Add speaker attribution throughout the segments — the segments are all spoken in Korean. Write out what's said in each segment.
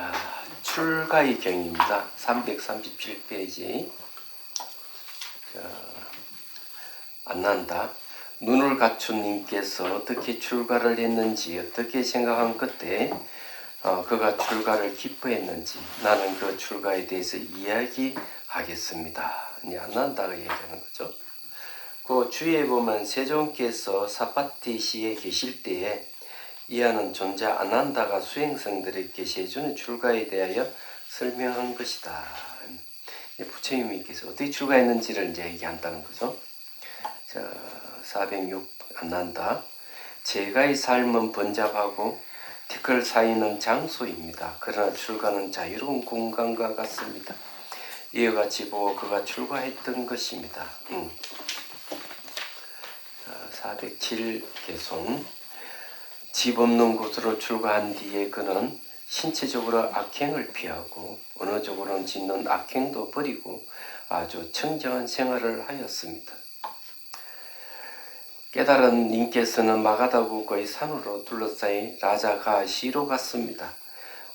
Speaker 1: 자, 출가의 경입니다. 337페이지. 안난다. 눈을 갖춘 님께서 어떻게 출가를 했는지, 어떻게 생각한 그때 그가 출가를 기뻐했는지 나는 그 출가에 대해서 이야기하겠습니다. 이제 안난다가 얘기하는 거죠. 그 주위에 보면 세종께서 사파티시에 계실 때에 이하는 존자 안난다가 수행성들에게 제주는 출가에 대하여 설명한 것이다. 부처님께서 어떻게 출가했는지를 이제 얘기한다는 거죠. 자, 406 안난다. 제가의 삶은 번잡하고 티끌 사이는 장소입니다. 그러나 출가는 자유로운 공간과 같습니다. 이와 같이 보고 그가 출가했던 것입니다. 407 개송. 집 없는 곳으로 출가한 뒤에 그는 신체적으로 악행을 피하고 언어적으로는 짓는 악행도 버리고 아주 청정한 생활을 하였습니다. 깨달은 님께서는 마가다국의 산으로 둘러싸인 라자가시로 갔습니다.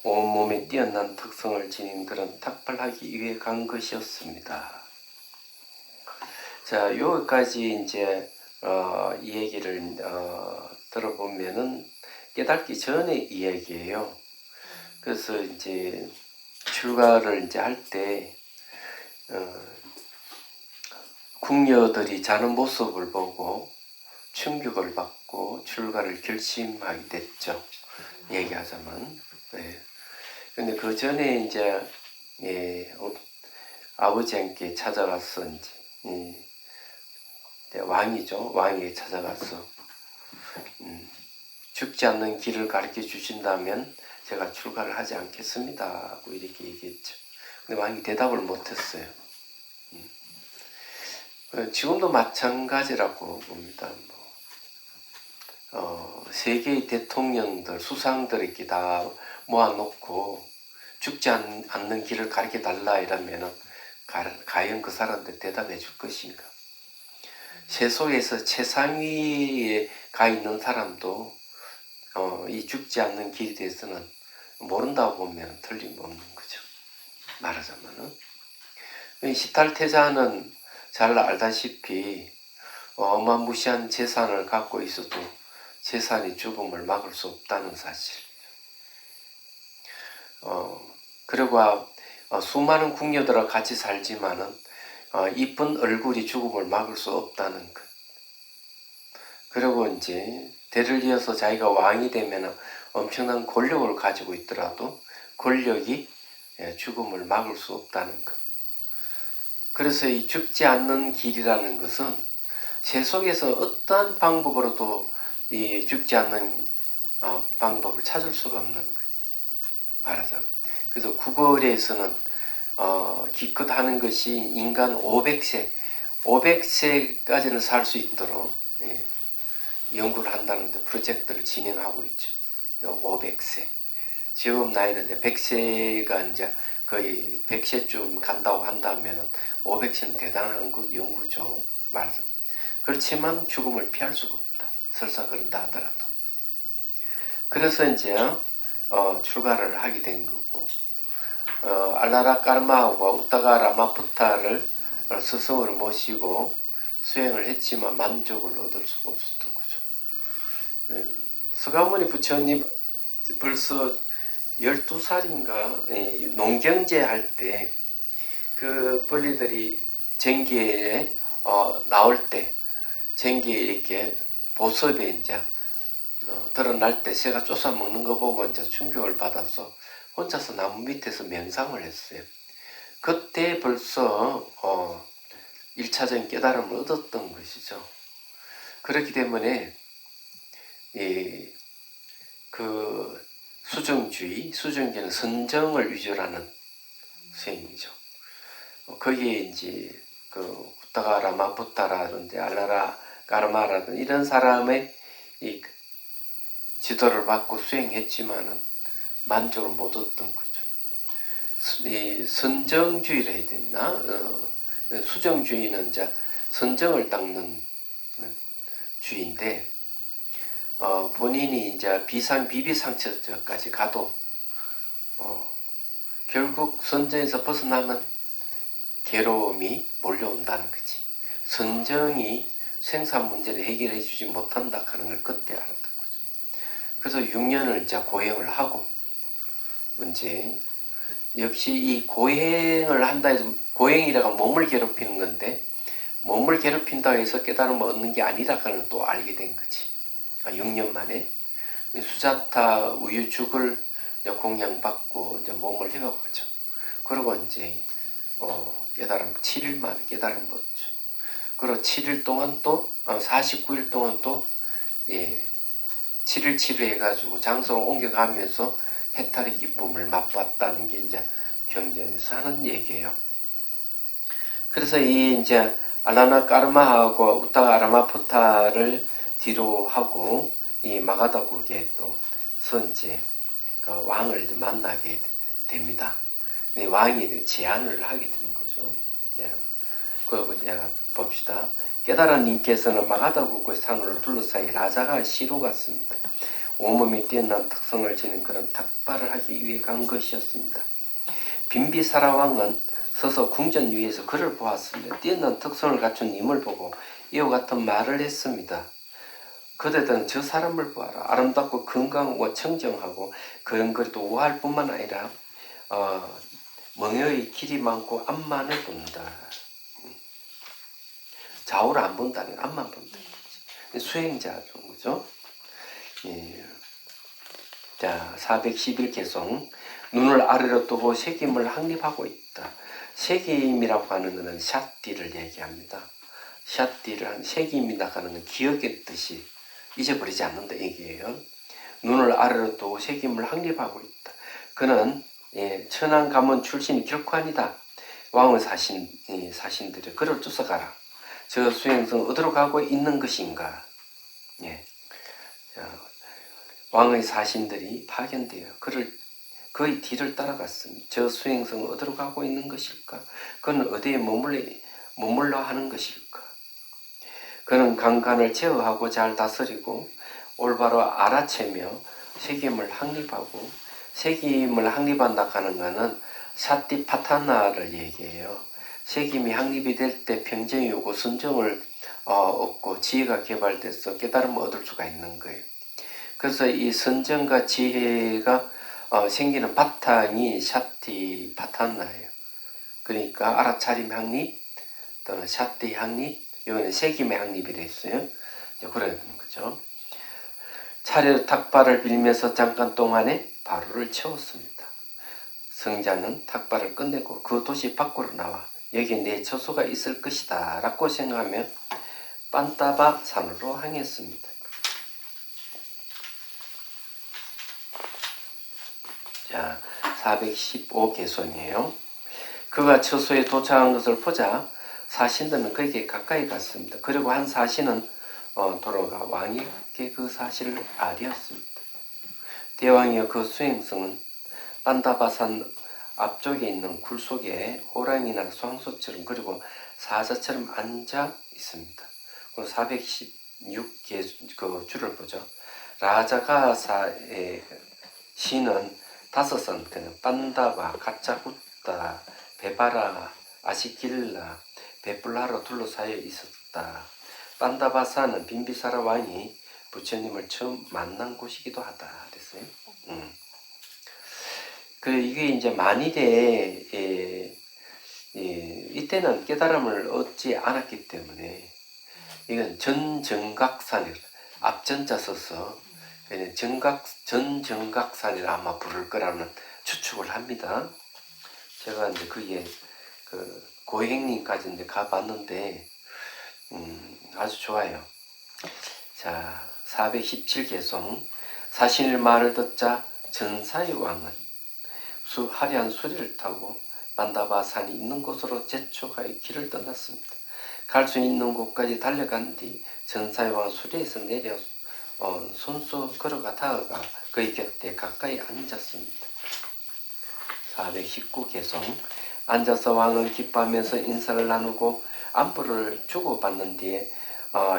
Speaker 1: 온몸에 뛰어난 특성을 지닌 그런 탁발하기 위해 간 것이었습니다. 자, 여기까지 이제 이 얘기를 들어보면은 깨닫기 전의 이야기예요. 그래서 이제 출가를 이제 할 때 궁녀들이 자는 모습을 보고 충격을 받고 출가를 결심하게 됐죠. 얘기하자면. 네. 근데 그 전에 이제 아버지한테 찾아가서 이제 왕이죠. 왕에게 찾아가서 죽지 않는 길을 가르쳐 주신다면 제가 출가를 하지 않겠습니다 하고 이렇게 얘기했죠. 근데 왕이 대답을 못했어요. 지금도 마찬가지라고 봅니다. 세계의 대통령들, 수상들 이렇게 다 모아놓고 죽지 않는 길을 가르쳐 달라 이러면은 과연 그 사람들 대답해 줄 것인가? 세속에서 최상위에 가 있는 사람도 이 죽지 않는 길에 대해서는 모른다고 보면 틀림없는 거죠. 말하자면은. 시탈태자는 잘 알다시피 어마무시한 재산을 갖고 있어도 재산이 죽음을 막을 수 없다는 사실. 그리고 수많은 궁녀들과 같이 살지만은 이쁜 얼굴이 죽음을 막을 수 없다는 것. 그리고 이제 대를 이어서 자기가 왕이 되면 엄청난 권력을 가지고 있더라도 권력이 죽음을 막을 수 없다는 것. 그래서 이 죽지 않는 길이라는 것은 세속에서 어떠한 방법으로도 이 죽지 않는 방법을 찾을 수가 없는 거예요. 말하자면. 그래서 구걸에서는 기껏 하는 것이 인간 500세까지는 살 수 있도록 연구를 한다는데 프로젝트를 진행하고 있죠. 500세. 지금 나이는 이제 100세가 이제 거의 100세쯤 간다고 한다면 500세는 대단한 연구죠. 말해서. 그렇지만 죽음을 피할 수가 없다. 설사 그런다 하더라도. 그래서 이제 출가를 하게 된 거고 알라라 까르마하고 우타가 라마푸타를 스승으로 모시고 수행을 했지만 만족을 얻을 수가 없었던 거죠. 서가모니 부처님 벌써 12살인가 농경제 할 때 그 벌레들이 쟁기에 나올 때 쟁기에 이렇게 보섭에 이제 드러날 때 새가 쫓아 먹는 거 보고 이제 충격을 받아서 혼자서 나무 밑에서 명상을 했어요. 그때 벌써 1차적인 깨달음을 얻었던 것이죠. 그렇기 때문에 그 수정주의는 선정을 위주로 하는 수행이죠. 거기에 이제 그 우타가 라마푸타라든지 알라라 까르마라든지 이런 사람의 이 지도를 받고 수행했지만은 만족을 못 얻던 거죠. 이 선정주의를 해야 되나? 수정주의는 이제 선정을 닦는 주의인데 본인이 이제 비상비비상처까지 가도 결국 선정에서 벗어나면 괴로움이 몰려온다는 거지. 선정이 생산 문제를 해결해 주지 못한다 하는 걸 그때 알았던 거죠. 그래서 6년을 이제 고행을 하고, 이제 역시 이 고행을 한다 해서, 고행이라고 몸을 괴롭히는 건데, 몸을 괴롭힌다고 해서 깨달음을 얻는 게 아니라 하는 걸 또 알게 된 거지. 6년 만에 수자타 우유죽을 공양받고 이제 몸을 회복하죠. 그리고 이제 깨달음 7일 만에 깨달음 얻죠. 그리고 7일 동안 또 49일 동안 또 7일 치료해가지고 장소를 옮겨가면서 해탈의 기쁨을 맛봤다는 게 이제 경전에서 하는 얘기예요. 그래서 이 이제 알라나 까르마하고 우타가 아라마푸타를 뒤로 하고 이 마가다국에 또서 이제 그 왕을 만나게 됩니다. 왕이 제안을 하게 되는 거죠. 그거 봅시다. 깨달은 님께서는 마가다국의 산으로 둘러싸이 라자가 시로 갔습니다. 온몸이 뛰어난 특성을 지닌 그런 탁발을 하기 위해 간 것이었습니다. 빈비사라 왕은 서서 궁전 위에서 그를 보았습니다. 뛰어난 특성을 갖춘 님을 보고 이와 같은 말을 했습니다. 그대들은 저 사람을 보아라. 아름답고 건강하고 청정하고 그런거리도 우아할 뿐만 아니라 멍에의 길이 많고 앞만을 본다. 좌우를 안 본다는 거, 앞만 본다. 수행자 그런 거죠. 자, 411개송. 눈을 아래로 뜨고 새김을 확립하고 있다. 새김이라고 하는 것은 샷디를 얘기합니다. 샷디를 한 새김이라고 하는 건 기억의 뜻이 잊어버리지 않는다 얘기예요. 눈을 아래로 뜨고 새김을 확립하고 있다. 그는 천안 가문 출신이 결코 아니다. 왕의 사신들이 그를 쫓아가라. 저 수행성 어디로 가고 있는 것인가? 왕의 사신들이 파견되어 그의 뒤를 따라갔습니다. 저 수행성은 어디로 가고 있는 것일까? 그는 어디에 머물러 하는 것일까? 그는 강간을 제어하고 잘 다스리고 올바로 알아채며 책임을 확립하고, 책임을 확립한다 하는 것은 사티파타나를 얘기해요. 책임이 확립이 될 때 평정이 오고 선정을 얻고 지혜가 개발돼서 깨달음을 얻을 수가 있는 거예요. 그래서 이 선정과 지혜가 생기는 바탕이 사티파타나예요. 그러니까 알아차림 확립 또는 사티 확립, 이거는 책임의 확립이 됐어요. 그래야 되는 거죠. 차례로 탁발을 빌면서 잠깐 동안에 바로를 채웠습니다. 성자는 탁발을 끝내고 그 도시 밖으로 나와 여기 내 처소가 있을 것이다 라고 생각하며 빤타바 산으로 향했습니다. 자, 415개송이에요. 그가 처소에 도착한 것을 보자 사신들은 그에게 가까이 갔습니다. 그리고 한 사신은 돌아가 왕에게 그 사실을 알렸습니다. 대왕이여, 그 수행성은 빤다바산 앞쪽에 있는 굴 속에 호랑이나 수항소처럼 그리고 사자처럼 앉아 있습니다. 416개 그 줄을 보죠. 라자가사의 시는 5선트는 빤다바, 가짜굿다, 베바라, 아시킬라, 베뿔라로 둘러싸여 있었다. 빤다바사는 빈비사라 왕이 부처님을 처음 만난 곳이기도 하다. 그랬어요. 이게 이제 만일에 이때는 깨달음을 얻지 않았기 때문에 이건 전정각산이라 앞전자 써서 전정각산이라 아마 부를 거라는 추측을 합니다. 제가 이제 그게 고행님까지 이제 가봤는데 아주 좋아요. 자, 417개송. 사신의 말을 듣자 전사의 왕은 화려한 수리를 타고 빤다바산이 있는 곳으로 재촉하여 길을 떠났습니다. 갈 수 있는 곳까지 달려간 뒤 전사의 왕은 수리에서 내려 손수 걸어가 다가가 그의 곁에 가까이 앉았습니다. 419개송. 앉아서 왕은 기뻐하면서 인사를 나누고 안부를 주고받는 뒤에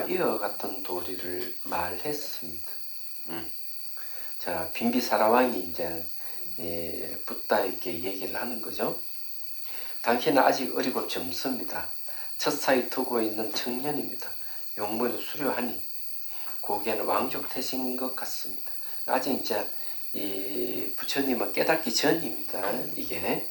Speaker 1: 이와 같은 도리를 말했습니다. 자, 빈비사라 왕이 이제 붓다 이렇게 얘기를 하는 거죠. 당신은 아직 어리고 젊습니다. 첫 사이 두고 있는 청년입니다. 용모를 수료하니 고개는 왕족태신인 것 같습니다. 아직 이제 이 부처님은 깨닫기 전입니다. 이게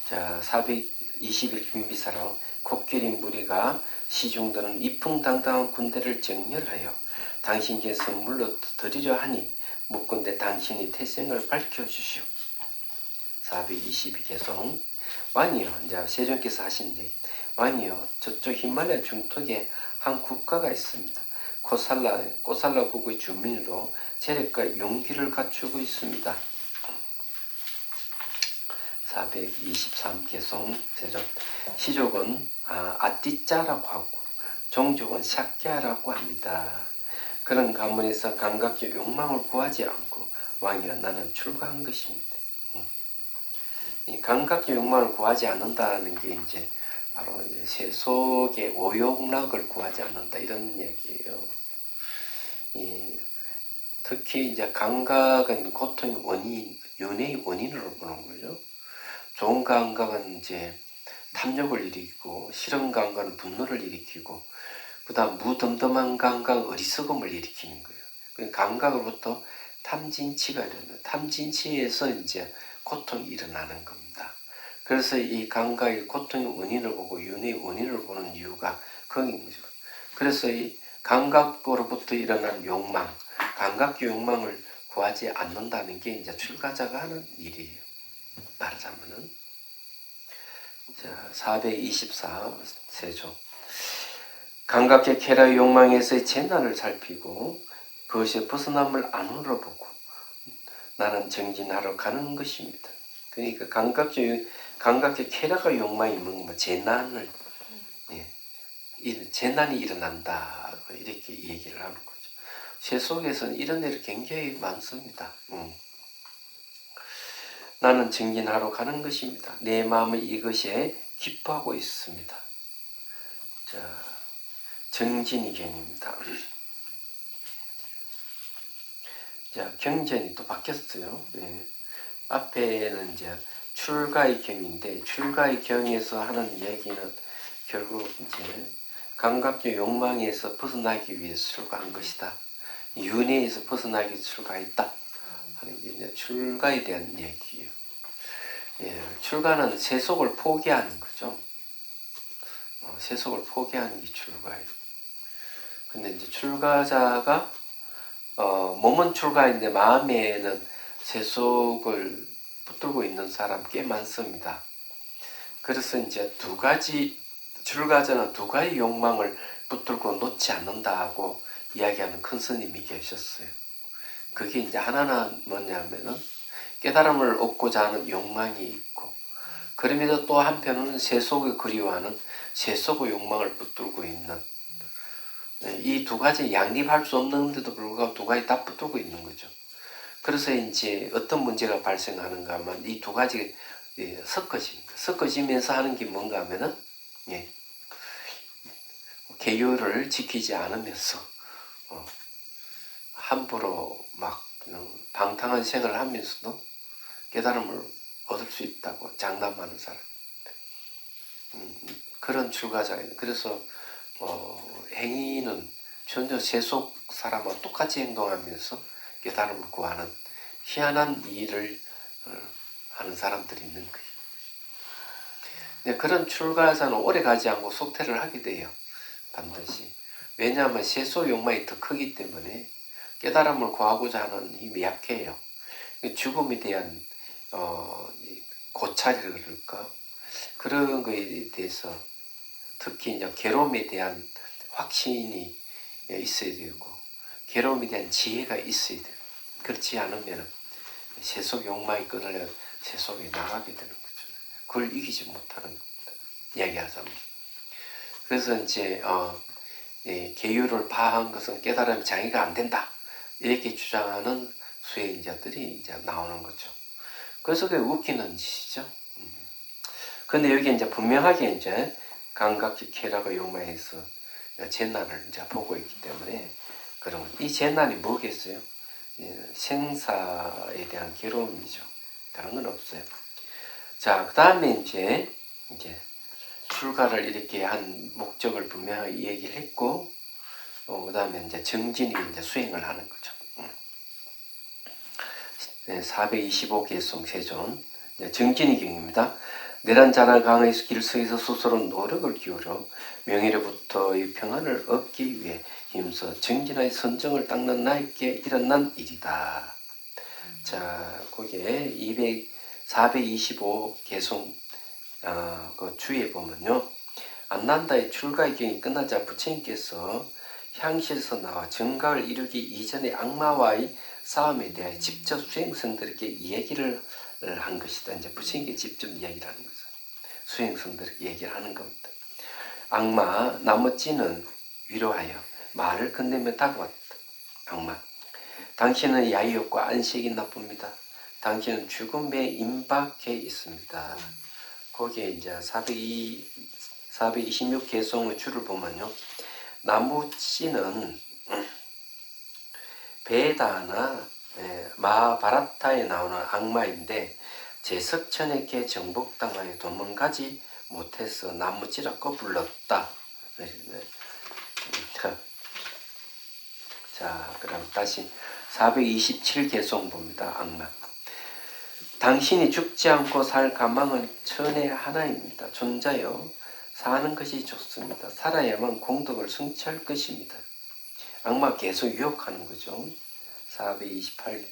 Speaker 1: 자 420일 빈비사로 코끼리 무리가 시중들은 이풍당당한 군대를 정렬하여 당신께 선물로 드리려 하니 묻건대 당신이 태생을 밝혀주시오. 422 계속 왕이여, 이제 세종께서 하신 얘기. 왕이여, 저쪽 히말라야 중턱에 한 국가가 있습니다. 코살라 국의 주민으로 재력과 용기를 갖추고 있습니다. 423 계속 세종. 시족은 아띠짜라고 하고 종족은 샤케아라고 합니다. 그런 가문에서 감각적 욕망을 구하지 않고 왕이여 나는 출가한 것입니다. 이 감각적 욕망을 구하지 않는다는 게 이제 바로 이제 세속의 오욕락을 구하지 않는다 이런 얘기예요. 특히 이제 감각은 고통의 원인, 윤회의 원인으로 보는 거죠. 좋은 감각은 이제 탐욕을 일으키고 싫은 감각은 분노를 일으키고 그다음 무덤덤한 감각 어리석음을 일으키는 거예요. 그 감각으로부터 탐진치가 일어나요. 탐진치에서 이제 고통이 일어나는 겁니다. 그래서 이 감각의 고통의 원인을 보고 윤회의 원인을 보는 이유가 그런 거죠. 그래서 이 감각으로부터 일어난 욕망, 감각적 욕망을 구하지 않는다는 게 이제 출가자가 하는 일이에요. 말하자면은 자 424 세조. 감각적 쾌락의 욕망에서의 재난을 살피고 그것이 벗어남을 안으로 보고 나는 정진하러 가는 것입니다. 그러니까 감각적 쾌락의 욕망이 뭔가 재난을 재난이 일어난다 이렇게 얘기를 하는 거죠. 세속에서는 이런 일이 굉장히 많습니다. 나는 정진하러 가는 것입니다. 내 마음은 이것에 기뻐하고 있습니다. 자, 정진이 경입니다. 자, 경전이 또 바뀌었어요. 앞에는 이제 출가의 경인데 출가의 경에서 하는 얘기는 결국 이제 감각적 욕망에서 벗어나기 위해서 출가한 것이다. 윤회에서 벗어나기 위해서 출가했다. 하는 게 이제 출가에 대한 얘기예요. 출가는 세속을 포기하는 거죠. 세속을 포기하는 게 출가예요. 근데 이제 출가자가 몸은 출가인데 마음에는 세속을 붙들고 있는 사람 꽤 많습니다. 그래서 이제 두 가지 출가자는 두 가지 욕망을 붙들고 놓지 않는다고 이야기하는 큰 스님이 계셨어요. 그게 이제 하나는 뭐냐면은 깨달음을 얻고자 하는 욕망이 있고 그럼에도 또 한편은 세속을 그리워하는 세속의 욕망을 붙들고 있는 이 두 가지 양립할 수 없는데도 불구하고 두 가지 다 붙들고 있는 거죠. 그래서 이제 어떤 문제가 발생하는가 하면 이 두 가지가 섞어집니다. 섞어지면서 하는 게 뭔가 하면은 계율을 지키지 않으면서 함부로 막 방탕한 생활을 하면서도 깨달음을 얻을 수 있다고 장담하는 사람. 그런 출가자예요. 그래서 행위는 전혀 세속 사람과 똑같이 행동하면서 깨달음을 구하는 희한한 일을 하는 사람들이 있는 거예요. 근데 그런 출가자는 오래 가지 않고 속퇴를 하게 돼요. 반드시. 왜냐하면 세속 욕망이 더 크기 때문에 깨달음을 구하고자 하는 힘이 약해요. 죽음에 대한 고찰이라 그럴까? 그런 거에 대해서 특히 이제 괴로움에 대한 확신이 있어야 되고 괴로움에 대한 지혜가 있어야 돼요. 그렇지 않으면 세속 욕망이 끊으려 세속에 나가게 되는 거죠. 그걸 이기지 못하는 겁니다. 이야기하자면. 그래서 이제 계율을 파한 것은 깨달음 장애가 안 된다. 이렇게 주장하는 수행자들이 이제 나오는 거죠. 그래서 그게 웃기는 짓이죠. 근데 여기 이제 분명하게 이제 감각적 쾌락의 욕망에서 재난을 이제 보고 있기 때문에 그러면 이 재난이 뭐겠어요? 생사에 대한 괴로움이죠. 다른 건 없어요. 자, 그 다음에 이제 출가를 이렇게 한 목적을 분명하게 얘기를 했고, 그 다음에 이제 정진이 이제 수행을 하는 거죠. 425개송 세존. 정진이 경입니다. 내란 자나 강에서 길서에서 스스로 노력을 기울여 명예로부터의 평안을 얻기 위해 힘써 정진의 선정을 닦는 나에게 일어난 일이다. 자, 거기에 425 개송 그 주에 보면요. 안난다의 출가의 경이 끝나자 부처님께서 향실에서 나와 정각을 이루기 이전의 악마와의 싸움에 대해 직접 수행성들에게 이야기를 한 것이다. 이제 부처님께 직접 이야기를 하는 거죠. 수행성들에게 얘기를 하는 겁니다. 악마 나머지는 위로하여 말을 건네며 다가왔다. 악마, 당신은 야유욕과 안식이 나쁩니다. 당신은 죽음에 임박해 있습니다. 거기에 이제 426 개송의 줄을 보면요. 나무씨는 베다나 마하바라타에 나오는 악마인데 제석천에게 정복당하여 도망가지 못해서 나무찌라고 불렀다. 자, 그럼 다시 427 개송 봅니다. 악마. 당신이 죽지 않고 살 가망은 천의 하나입니다. 존자여, 사는 것이 좋습니다. 살아야만 공덕을 성취할 것입니다. 악마 계속 유혹하는 거죠. 428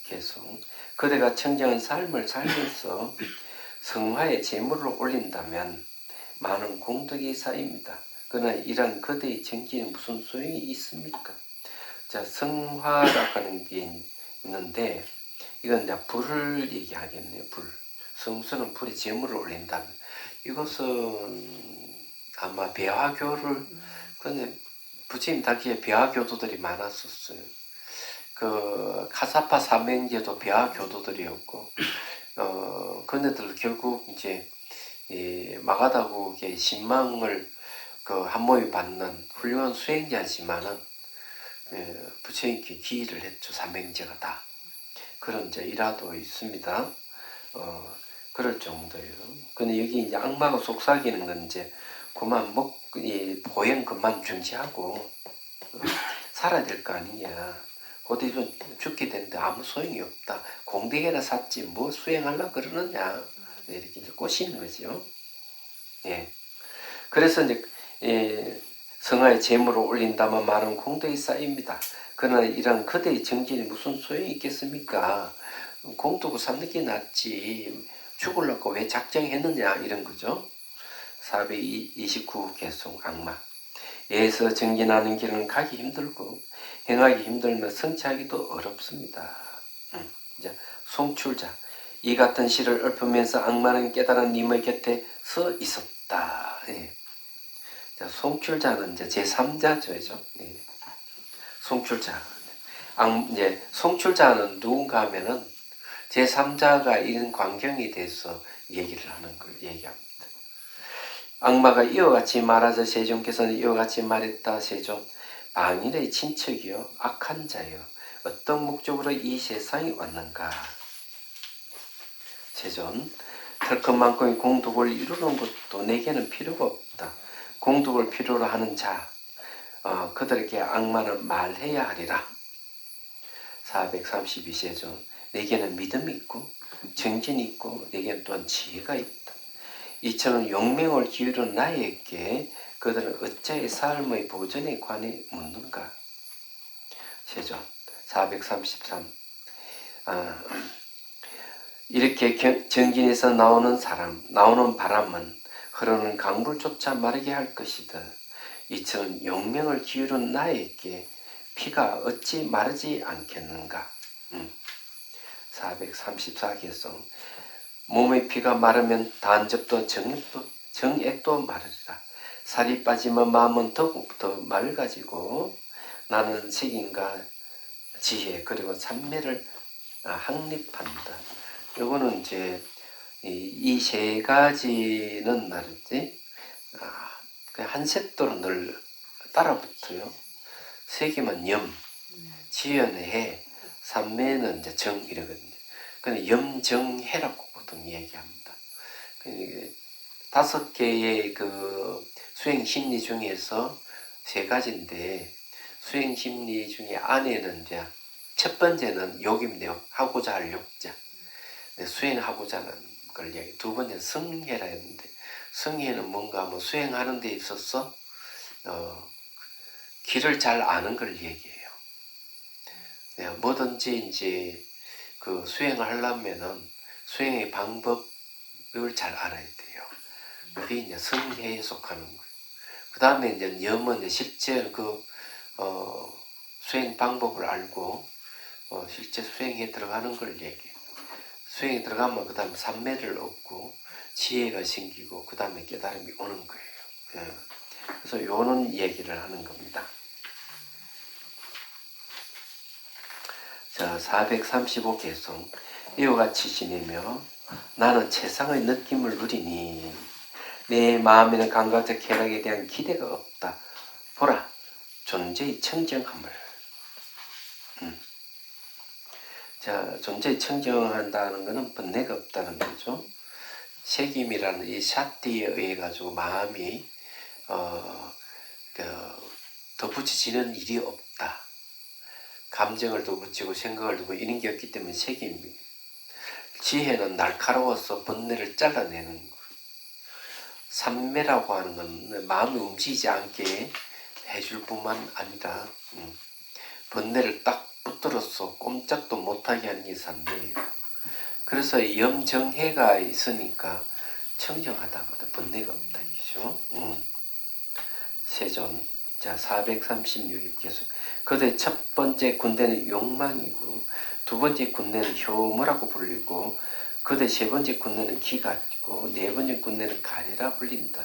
Speaker 1: 개송. 그대가 청정한 삶을 살면서 성화의 제물을 올린다면 많은 공덕이 쌓입니다. 그러나 이러한 그대의 정진에 무슨 소용이 있습니까? 자, 성화라고 하는 게 있는데 이건 이제 불을 얘기하겠네요. 불. 성수는 불에 제물을 올린다면 이것은 아마 배화교를 근데 부처님 당시에 배화교도들이 많았었어요. 그 카사파 사맹제도 배화교도들이었고 그네들 결국 이제 마가다국의 신망을 그 한몸에 받는 훌륭한 수행자지만은 부처님께 기의를 했죠. 삼행제가 다. 그런 이제 일화도 있습니다. 그럴 정도예요. 근데 여기 이제 악마가 속삭이는 건 이제 그만 보행 그만 중지하고 살아야 될 거 아니냐. 곧 이제 죽게 되는데 아무 소용이 없다. 공덕이나 샀지 뭐 수행하려고 그러느냐. 이렇게 이제 꼬시는 거죠. 예. 그래서 이제 성화의 제물을 올린다면 많은 공덕이 쌓입니다. 그러나 이런 그대의 정진이 무슨 소용이 있겠습니까? 공덕을 삼는 게 낫지. 죽으려고 왜 작정했느냐 이런 거죠. 429 개송 악마. 예에서 정진하는 길은 가기 힘들고 행하기 힘들면 성취하기도 어렵습니다. 이제 송출자. 이 같은 시를 읊으면서 악마는 깨달은 님의 곁에 서 있었다. 예. 자, 송출자는 이제 제3자죠. 예. 송출자. 이제 송출자는 누군가 하면은 제3자가 이런 광경에 대해서 얘기를 하는 걸 얘기합니다. 악마가 이와 같이 말하자 세존께서는 이와 같이 말했다. 세존, 방일의 친척이요 악한 자요 어떤 목적으로 이 세상에 왔는가. 세존, 털끝만큼의 공덕을 이루는 것도 내게는 필요가 없다. 공덕을 필요로 하는 자 그들에게 악마는 말해야 하리라. 432세존, 내게는 믿음이 있고 정진이 있고 내게는 또한 지혜가 있다. 이처럼 용맹을 기울인 나에게 그들은 어찌 삶의 보전에 관해 묻는가. 세존 433 이렇게 정진에서 나오는 바람은 흐르는 강물조차 마르게 할 것이다. 이처럼 용맹을 기울인 나에게 피가 어찌 마르지 않겠는가. 434개송 몸의 피가 마르면 단접도 정액도 마르리라. 살이 빠지면 마음은 더욱더 맑아지고 나는 책임과 지혜 그리고 참매를 확립한다. 요거는 이제 이 세 가지는 말이지 한 셋도로 늘 따라붙어요. 세 개만 염, 지연의 해, 삼매는 이제 정 이러거든요. 그냥 염정해라고 보통 얘기합니다. 5개의 그 수행 심리 중에서 3가지인데, 수행 심리 중에 안에는 이제 첫 번째는 욕인데요. 하고자 할 욕자. 수행하고자 하는 걸 얘기. 두 번째는 성해라 했는데, 성해는 뭔가 뭐 수행하는 데 있어서 길을 잘 아는 걸 얘기해요. 뭐든지 이제 그 수행을 하려면은 수행의 방법을 잘 알아야 돼요. 그게 이제 성해에 속하는 거예요. 그 다음에 이제 염은 이제 실제 그 수행 방법을 알고 실제 수행에 들어가는 걸 얘기해요. 수행에 들어가면 그 다음 삼매를 얻고 지혜가 생기고 그 다음에 깨달음이 오는 거예요. 예. 그래서 요는 얘기를 하는 겁니다. 자, 435개송. 이와 같이 지내며 나는 최상의 느낌을 누리니 내 마음에는 감각적 쾌락에 대한 기대가 없다. 보라, 존재의 청정함을. 자, 존재의 청정한다는 것은 번뇌가 없다는 거죠. 색임이라는 이 샷디에 의해 가지고 마음이 덧붙여지는 일이 없다. 감정을 덧붙이고 생각을 두고 이런 게 없기 때문에 색임입니다. 지혜는 날카로워서 번뇌를 잘라내는 거예요. 삼매라고 하는 건 마음이 움직이지 않게 해줄 뿐만 아니라 번뇌를 딱 붙들어서 꼼짝도 못하게 하는 게 삼매예요. 그래서 염정해가 있으니까 청정하다거든. 번뇌가 없다 이죠. 세존. 자, 436입께서 그들의 첫 번째 군대는 욕망이고 두 번째 군대는 효모라고 불리고 그들의 세 번째 군대는 기가이고 네 번째 군대는 가리라 불린다.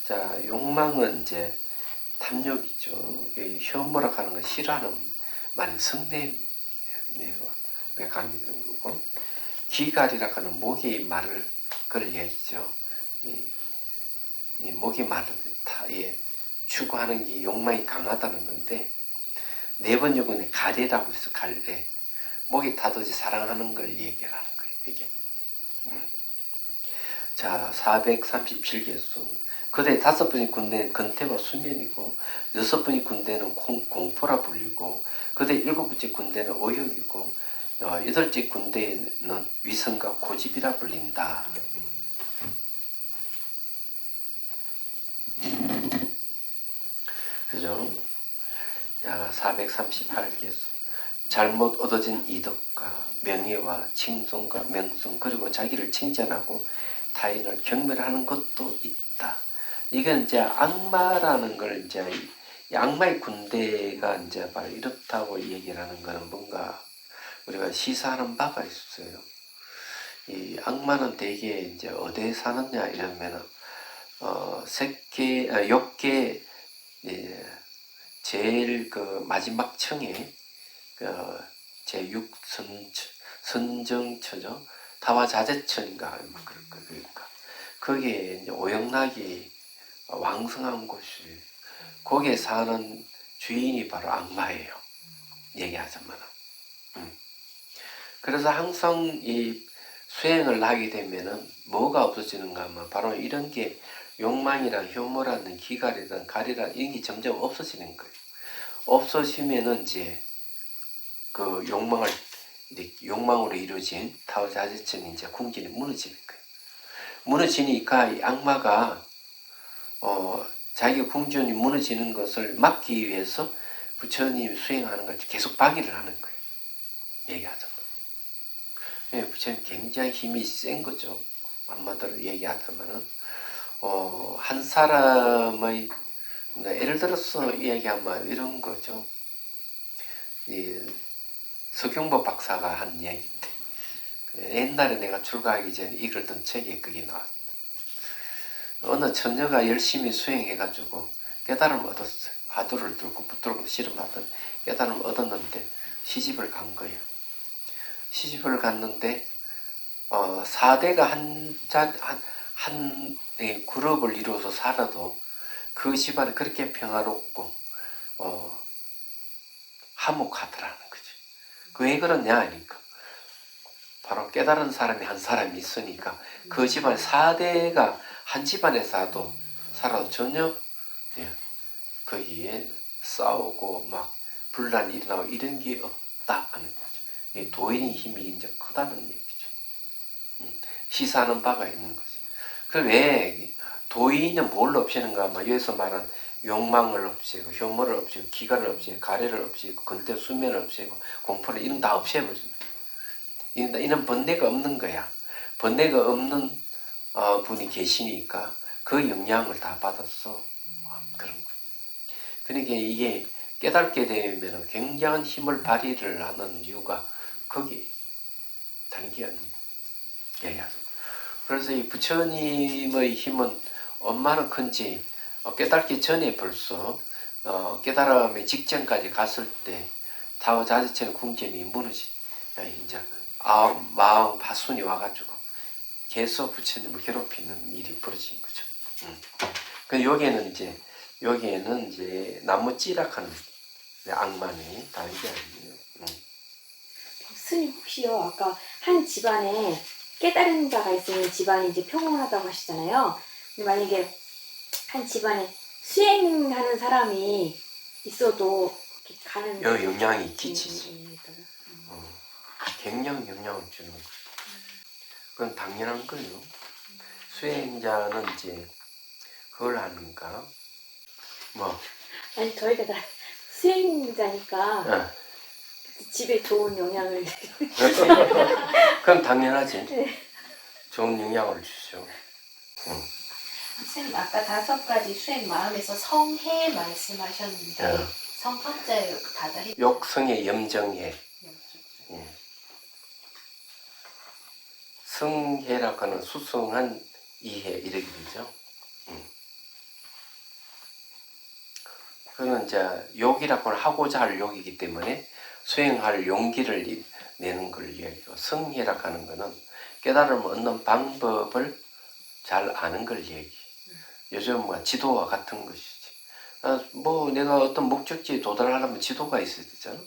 Speaker 1: 자, 욕망은 이제 탐욕이죠. 효모라고 하는 건 싫어하는 말은 성내가 감기는 거고 기가리라고 하는 목이 마를 걸 얘기죠. 이 목이 마르듯 추구하는 게 욕망이 강하다는 건데 네 번째 군에 가래라고 있어. 갈래. 목이 타듯이 사랑하는 걸 얘기하는 거예요. 이게. 자, 437개수. 그대 5번째 군대는 근태와 수면이고 6번째 군대는 공포라 불리고 그대 7번째 군대는 오욕이고 8번째 군대는 위선과 고집이라 불린다. 그죠? 자, 438개수. 잘못 얻어진 이덕과 명예와 칭송과 명성 그리고 자기를 칭찬하고 타인을 경멸하는 것도 있다. 이건 이제 악마라는 걸 이제 악마의 군대가 이제 바로 이렇다고 얘기를 하는 거는 뭔가 우리가 시사하는 바가 있어요. 이 악마는 대개 이제 어디에 사느냐 이러면은 욕계 제일 그 마지막 층에 제6선정처죠. 타화자재천인가 그러니까 거기에 이제 오영락이 왕성한 곳이 거기에 사는 주인이 바로 악마예요. 얘기하자면. 그래서 항상 이 수행을 하게 되면은 뭐가 없어지는가 하면 바로 이런 게 욕망이랑 효모라는 기갈이든 가리라 이런 게 점점 없어지는 거예요. 없어지면은 이제 그 욕망으로 이루어진 타오자재천이 이제 궁전이 무너지는 거예요. 무너지니까 이 악마가 자기 궁전이 무너지는 것을 막기 위해서 부처님이 수행하는 걸 계속 방해를 하는 거예요. 얘기하자면. 예, 부처님 굉장히 힘이 센 거죠. 한마디로 얘기하자면은 한 사람의 예를 들어서 얘기하면 이런 거죠. 이 서경보 박사가 한 얘기인데 옛날에 내가 출가하기 전에 읽었던 책에 그게 나왔다. 어느 처녀가 열심히 수행해가지고 깨달음을 얻었어요. 화두를 들고 붙들고 씨름하던 깨달음을 얻었는데 시집을 간 거예요. 시집을 갔는데 4대가 한 그룹을 이루어서 살아도 그 집안이 그렇게 평화롭고 화목하더라는 거지. 왜 그러냐 하니까 바로 깨달은 사람이 한 사람이 있으니까 그 집안 4대가 한 집안에 살아도 전혀 예, 거기에 싸우고 막 분란이 일어나고 이런 게 없다 하는 거죠. 이 도인의 힘이 이제 크다는 얘기죠. 시사하는 바가 있는 거죠. 그 왜 도인은 뭘 없애는가 하면 여기서 말한 욕망을 없애고 혐오를 없애고 기가를 없애고 가래를 없애고 근태 수면을 없애고 공포를 이런 다 없애버리는 거예요. 이런 번뇌가 없는 거야. 번뇌가 없는 분이 계시니까 그 영향을 다 받았어. 그런 거. 그러니까 이게 깨닫게 되면 굉장한 힘을 발휘를 하는 이유가 거기 다른 게 아니에요. 그래서 이 부처님의 힘은 얼마나 큰지 깨닫기 전에 벌써 깨달음의 직전까지 갔을 때 타오자지체는 궁전이 무너지 이제 마음 파순이 와가지고 계속 부처님을 괴롭히는 일이 벌어진 거죠. 그 여기에는 이제 나무 찌락하는 악마네 다른 게 아니에요.
Speaker 2: 스님 혹시요 아까 한 집안에 깨달은 자가 있으면 집안이 이제 평온하다고 하시잖아요. 근데 만약에 한 집안에 수행하는 사람이 있어도 이렇게 가는
Speaker 1: 영향이 끼치지. 굉장히 영향을 주는 거죠. 그건 당연한 거예요. 수행자는 이제 그걸 하는가?
Speaker 2: 아니 저희가 다 수행자니까 집에 좋은 영향을
Speaker 1: 그건 당연하지.
Speaker 2: 네.
Speaker 1: 좋은 영향을 주죠.
Speaker 3: 선생님 아까 5가지 수행 마음에서 성해 말씀하셨는데 성탐자예요. 다다리
Speaker 1: 욕성의 염정해. 성해라고 하는 수성한 이해 이렇게 되죠. 그는 이제 욕이라고 하고자 할 욕이기 때문에 수행할 용기를 내는 걸 이야기하고 성해라고 하는 것은 깨달음을 얻는 방법을 잘 아는 걸 얘기. 요즘 지도와 같은 것이지. 내가 어떤 목적지에 도달하려면 지도가 있어야 되잖아.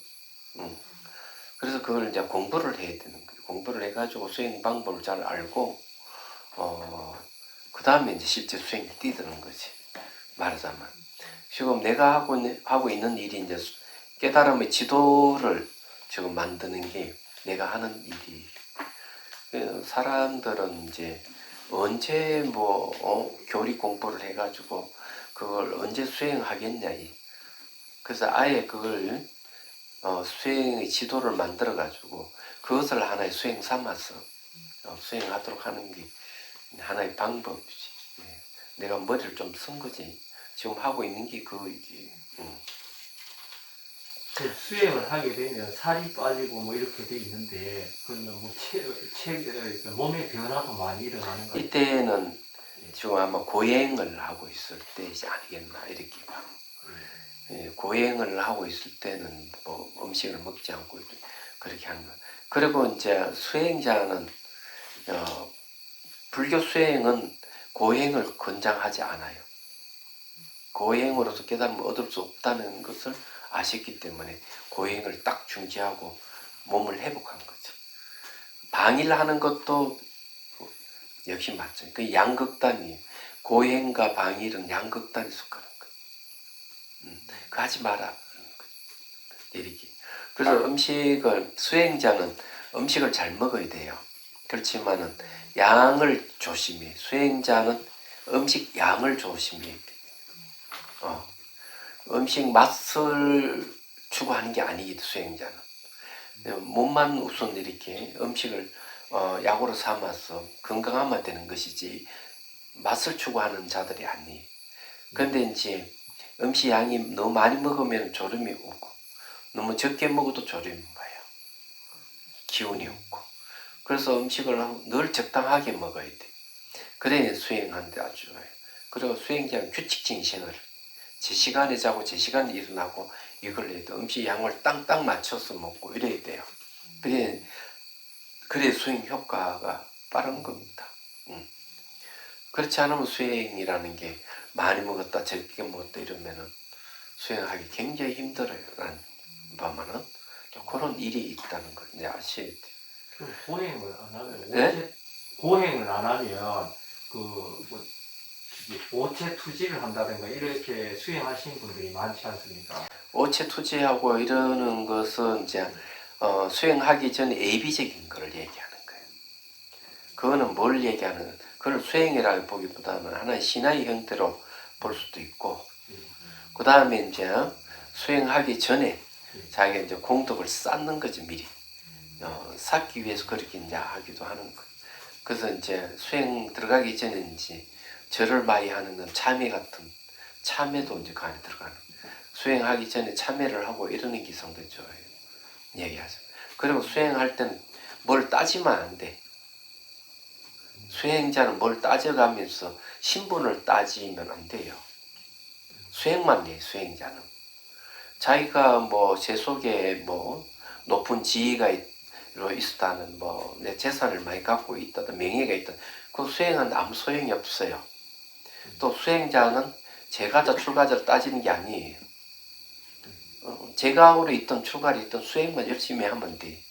Speaker 1: 그래서 그걸 이제 공부를 해야 되는 거예요. 공부를 해가지고 수행 방법을 잘 알고, 그 다음에 이제 실제 수행이 뛰드는 거지. 말하자면. 지금 내가 하고 있는 일이 이제 깨달음의 지도를 지금 만드는 게 내가 하는 일이. 사람들은 이제 언제 교리 공부를 해가지고 그걸 언제 수행하겠냐. 그래서 아예 그걸 수행의 지도를 만들어가지고 그것을 하나의 수행 삼아서 수행하도록 하는 게 하나의 방법이지. 내가 머리를 좀 쓴 거지. 지금 하고 있는 게 그거이지.
Speaker 4: 그 수행을 하게 되면 살이 빠지고 뭐 이렇게 돼 있는데 그건 뭐 몸의 변화도 많이 일어나는 거예요.
Speaker 1: 이때는 지금 아마 고행을 하고 있을 때이지 아니겠나 이렇게 봐. 고행을 하고 있을 때는 뭐 음식을 먹지 않고 그렇게 하는 거. 그리고 이제 수행자는 불교 수행은 고행을 권장하지 않아요. 고행으로서 깨달음을 얻을 수 없다는 것을 아셨기 때문에 고행을 딱 중지하고 몸을 회복한 거죠. 방일하는 것도 역시 맞죠. 그 양극단이에요. 고행과 방일은 양극단에 속하는 거예요. 그거 하지 마라. 이렇게. 그래서 수행자는 음식을 잘 먹어야 돼요. 그렇지만은 양을 조심해. 수행자는 음식 양을 조심해야 돼. 음식 맛을 추구하는 게 아니기 수행자는. 몸만 우선 이렇게 음식을 약으로 삼아서 건강하면 되는 것이지 맛을 추구하는 자들이 아니에요. 그런데 이제 음식 양이 너무 많이 먹으면 졸음이 오고 너무 적게 먹어도 졸음이 와요. 기운이 없고. 그래서 음식을 늘 적당하게 먹어야 돼. 그래야 수행하는데 아주 좋아요. 그리고 수행자는 규칙적인 생활을 제 시간에 자고 제 시간에 일어나고 이걸 해도 음식 양을 땅땅 맞춰서 먹고 이래야 돼요. 그래 수행 효과가 빠른 겁니다. 그렇지 않으면 수행이라는 게 많이 먹었다 적게 먹었다 이러면은 수행하기 굉장히 힘들어요. 라는 바만은 그런 일이 있다는 걸 이제 아셔야 돼요.
Speaker 4: 그럼 고행을 안 하면
Speaker 1: 네?
Speaker 4: 고행을 안 하면 그뭐 오체 투지를 한다든가 이렇게 수행하시는 분들이 많지 않습니까?
Speaker 1: 오체 투지하고 이러는 것은 이제 수행하기 전에 예비적인 걸 얘기하는 거예요. 그거는 뭘 얘기하는? 그걸 수행이라고 보기보다는 하나의 신화의 형태로 볼 수도 있고, 그 다음에 이제 수행하기 전에 자기가 이제 공덕을 쌓는 거지 미리. 쌓기 위해서 그렇게 이제 하기도 하는 거. 그래서 이제 수행 들어가기 전에 이제 절을 많이 하는 건 참회 같은 참회도 이제 그 안에 들어가는. 수행하기 전에 참회를 하고 이러는 기성도 좋아요. 얘기하죠. 그리고 수행할 때는 뭘 따지면 안 돼. 수행자는 뭘 따져가면서 신분을 따지면 안 돼요. 수행만 해, 수행자는. 자기가 뭐 제 속에 뭐 높은 지위가 있다는 뭐 내 재산을 많이 갖고 있다든 명예가 있다든 그 수행은 아무 소용이 없어요. 또 수행자는 제가자 출가자를 따지는 게 아니에요. 제가으로 있던 출가를 있던 수행만 열심히 하면 돼.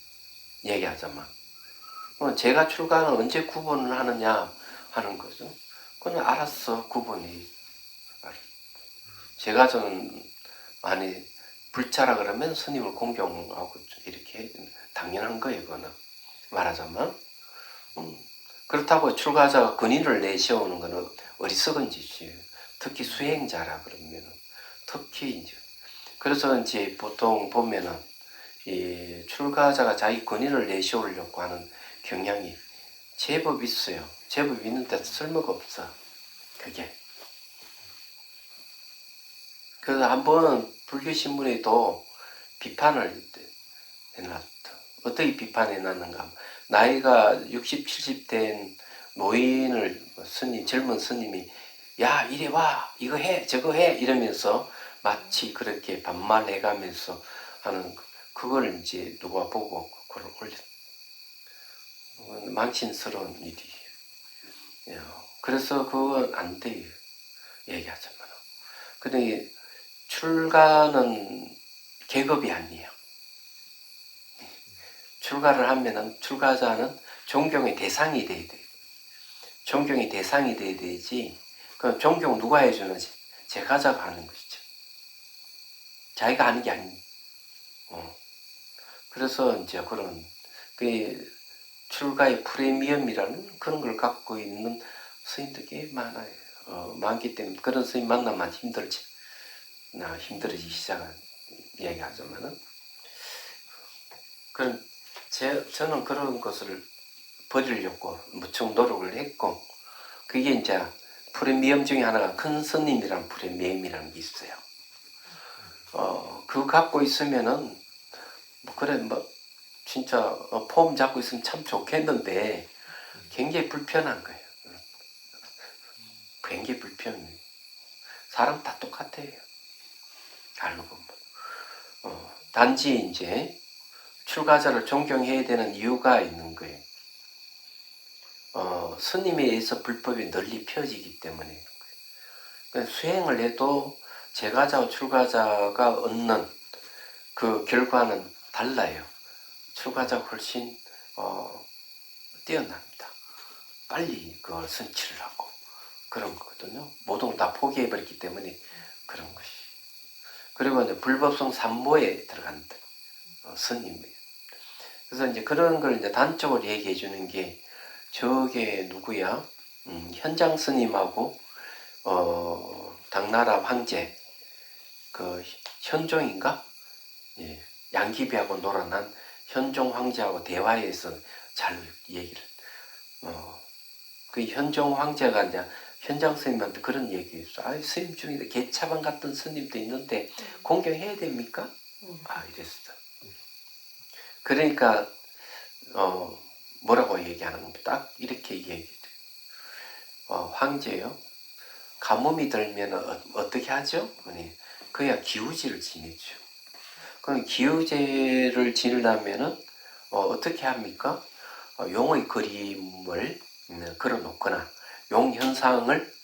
Speaker 1: 얘기하자면. 제가 출가는 언제 구분을 하느냐 하는 거죠. 그건 알았어 구분이. 제가 저는 많이 불자라 그러면 스님을 공경하고 이렇게 당연한 거예요. 그거는 말하자면 그렇다고 출가자가 근인을 내세우는 거는 어리석은 짓이에요. 특히 수행자라 그러면 특히 이제 그래서 이제 보통 보면은 이 출가자가 자기 근인을 내세우려고 하는 경향이 제법 있어요. 제법 있는데 쓸모가 없어. 그게. 그래서 한번 불교신문에도 비판을 해놨다. 어떻게 비판해놨는가. 나이가 60, 70 된 노인을 젊은 스님이 야 이리 와 이거 해 저거 해 이러면서 마치 그렇게 반말해가면서 하는 그걸 이제 누가 보고 그걸 올렸. 망신스러운 일이에요. 그래서 그건 안 돼요. 얘기하자면. 근데 출가는 계급이 아니에요. 출가를 하면은 출가자는 존경의 대상이 돼야 돼요. 존경의 대상이 돼야 되지. 그럼 존경 누가 해주는지 제가자가 하는 것이죠. 자기가 하는 게 아니에요. 그래서 이제 그런 그 출가의 프리미엄이라는 그런 걸 갖고 있는 스님들이 꽤 많아요. 많기 때문에 그런 스님 만나면 힘들어지기 시작한 얘기하자면은 저는 그런 것을 버리려고 무척 노력을 했고 그게 이제 프리미엄 중에 하나가 큰 스님이란 프리미엄이라는 게 있어요. 그거 갖고 있으면은 그래 진짜 폼 잡고 있으면 참 좋겠는데 굉장히 불편한 거예요. 굉장히 불편해요. 사람 다 똑같아요. 알고 보면. 단지 이제 출가자를 존경해야 되는 이유가 있는 거예요. 스님에 의해서 불법이 널리 펴지기 때문에. 그러니까 수행을 해도 제가자와 출가자가 얻는 그 결과는 달라요. 출가자가 훨씬 뛰어납니다. 빨리 그걸 성취를 하고 그런 거거든요. 모든 걸 다 포기해버렸기 때문에 그런 것이. 그리고 이제 불법성 삼보에 들어간다. 스님이. 그래서 이제 그런 걸 이제 단적으로 얘기해 주는 게 저게 누구야? 현장 스님하고 당나라 황제 그 현종인가? 예, 양귀비하고 놀아난 현종 황제하고 대화해서 잘 얘기를. 그 현종 황제가 이제 현장 스님한테 그런 얘기했어. 아, 스님 중에 개차반 같은 스님도 있는데 공경해야 됩니까? 이랬어. 그러니까 뭐라고 얘기하는 겁니다. 딱 이렇게 얘기해요. 황제요. 가뭄이 들면 어떻게 하죠? 그야 기우제를 지내죠. 그럼 기우제를 지내려면은 어떻게 합니까? 용의 그림을 그려 놓거나 용 현상을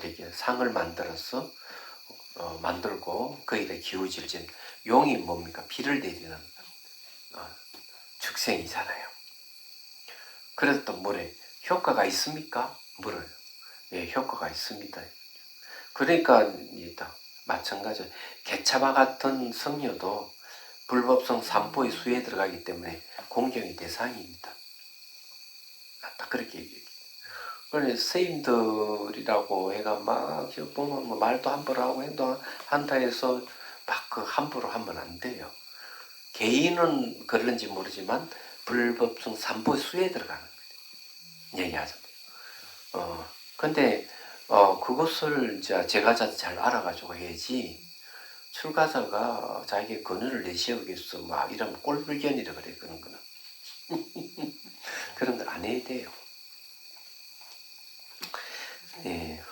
Speaker 1: 이렇게 상을 만들어서 만들고 거기다 기우제를 지는 용이 뭡니까? 비를 내리는 축생이잖아요. 그래서 또 뭐래? 효과가 있습니까? 물어요. 예, 효과가 있습니다. 그러니까 이다 마찬가지로 개차바 같은 성녀도 불법성 산포의 수에 들어가기 때문에 공경의 대상입니다. 딱 그렇게 얘기해요. 그래서 스님들이라고 해가 막 보면 뭐 말도 함부로 하고 행동 한다 해서 막 그 함부로 하면 안 돼요. 개인은 그런지 모르지만 불법성 산포의 수에 들어가는 거예요. 얘기하자. 근데 그것을 이제 제가자도 잘 알아가지고 해야지. 출가자가 자기의 권위를 내세우겠어 막 이러면 꼴불견이라 그래. 그런 거는 그런 걸 안 해야 돼요. 예.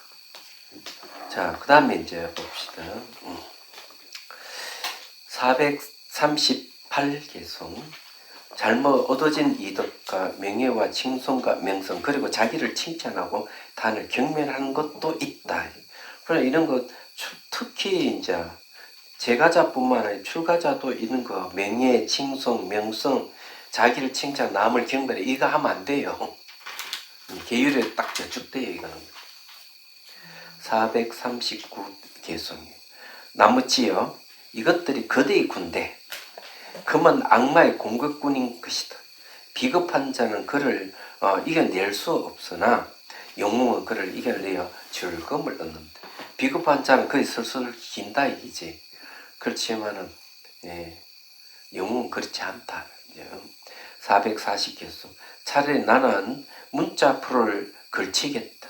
Speaker 1: 자, 그 다음에 이제 봅시다. 438개송. 잘못 얻어진 이득과 명예와 칭송과 명성 그리고 자기를 칭찬하고 단을 경멸하는 것도 있다. 그러나 이런 것 특히 이제 제가자뿐만 아니라 출가자도 이런 거 명예, 칭송, 명성, 자기를 칭찬, 남을 경멸해 이거 하면 안 돼요. 계율에 딱 저축돼요. 이거는 439개송이에요. 나머지요. 이것들이 거대의 군대. 금은 악마의 공격꾼인 것이다. 비겁한 자는 그를 이겨낼 수 없으나 영웅은 그를 이겨내어 즐거움을 얻는다. 비겁한 자는 그의 슬슬 긴다 이기지. 그렇지만은 영웅은 그렇지 않다. 440개수. 차라리 나는 문자풀을 걸치겠다.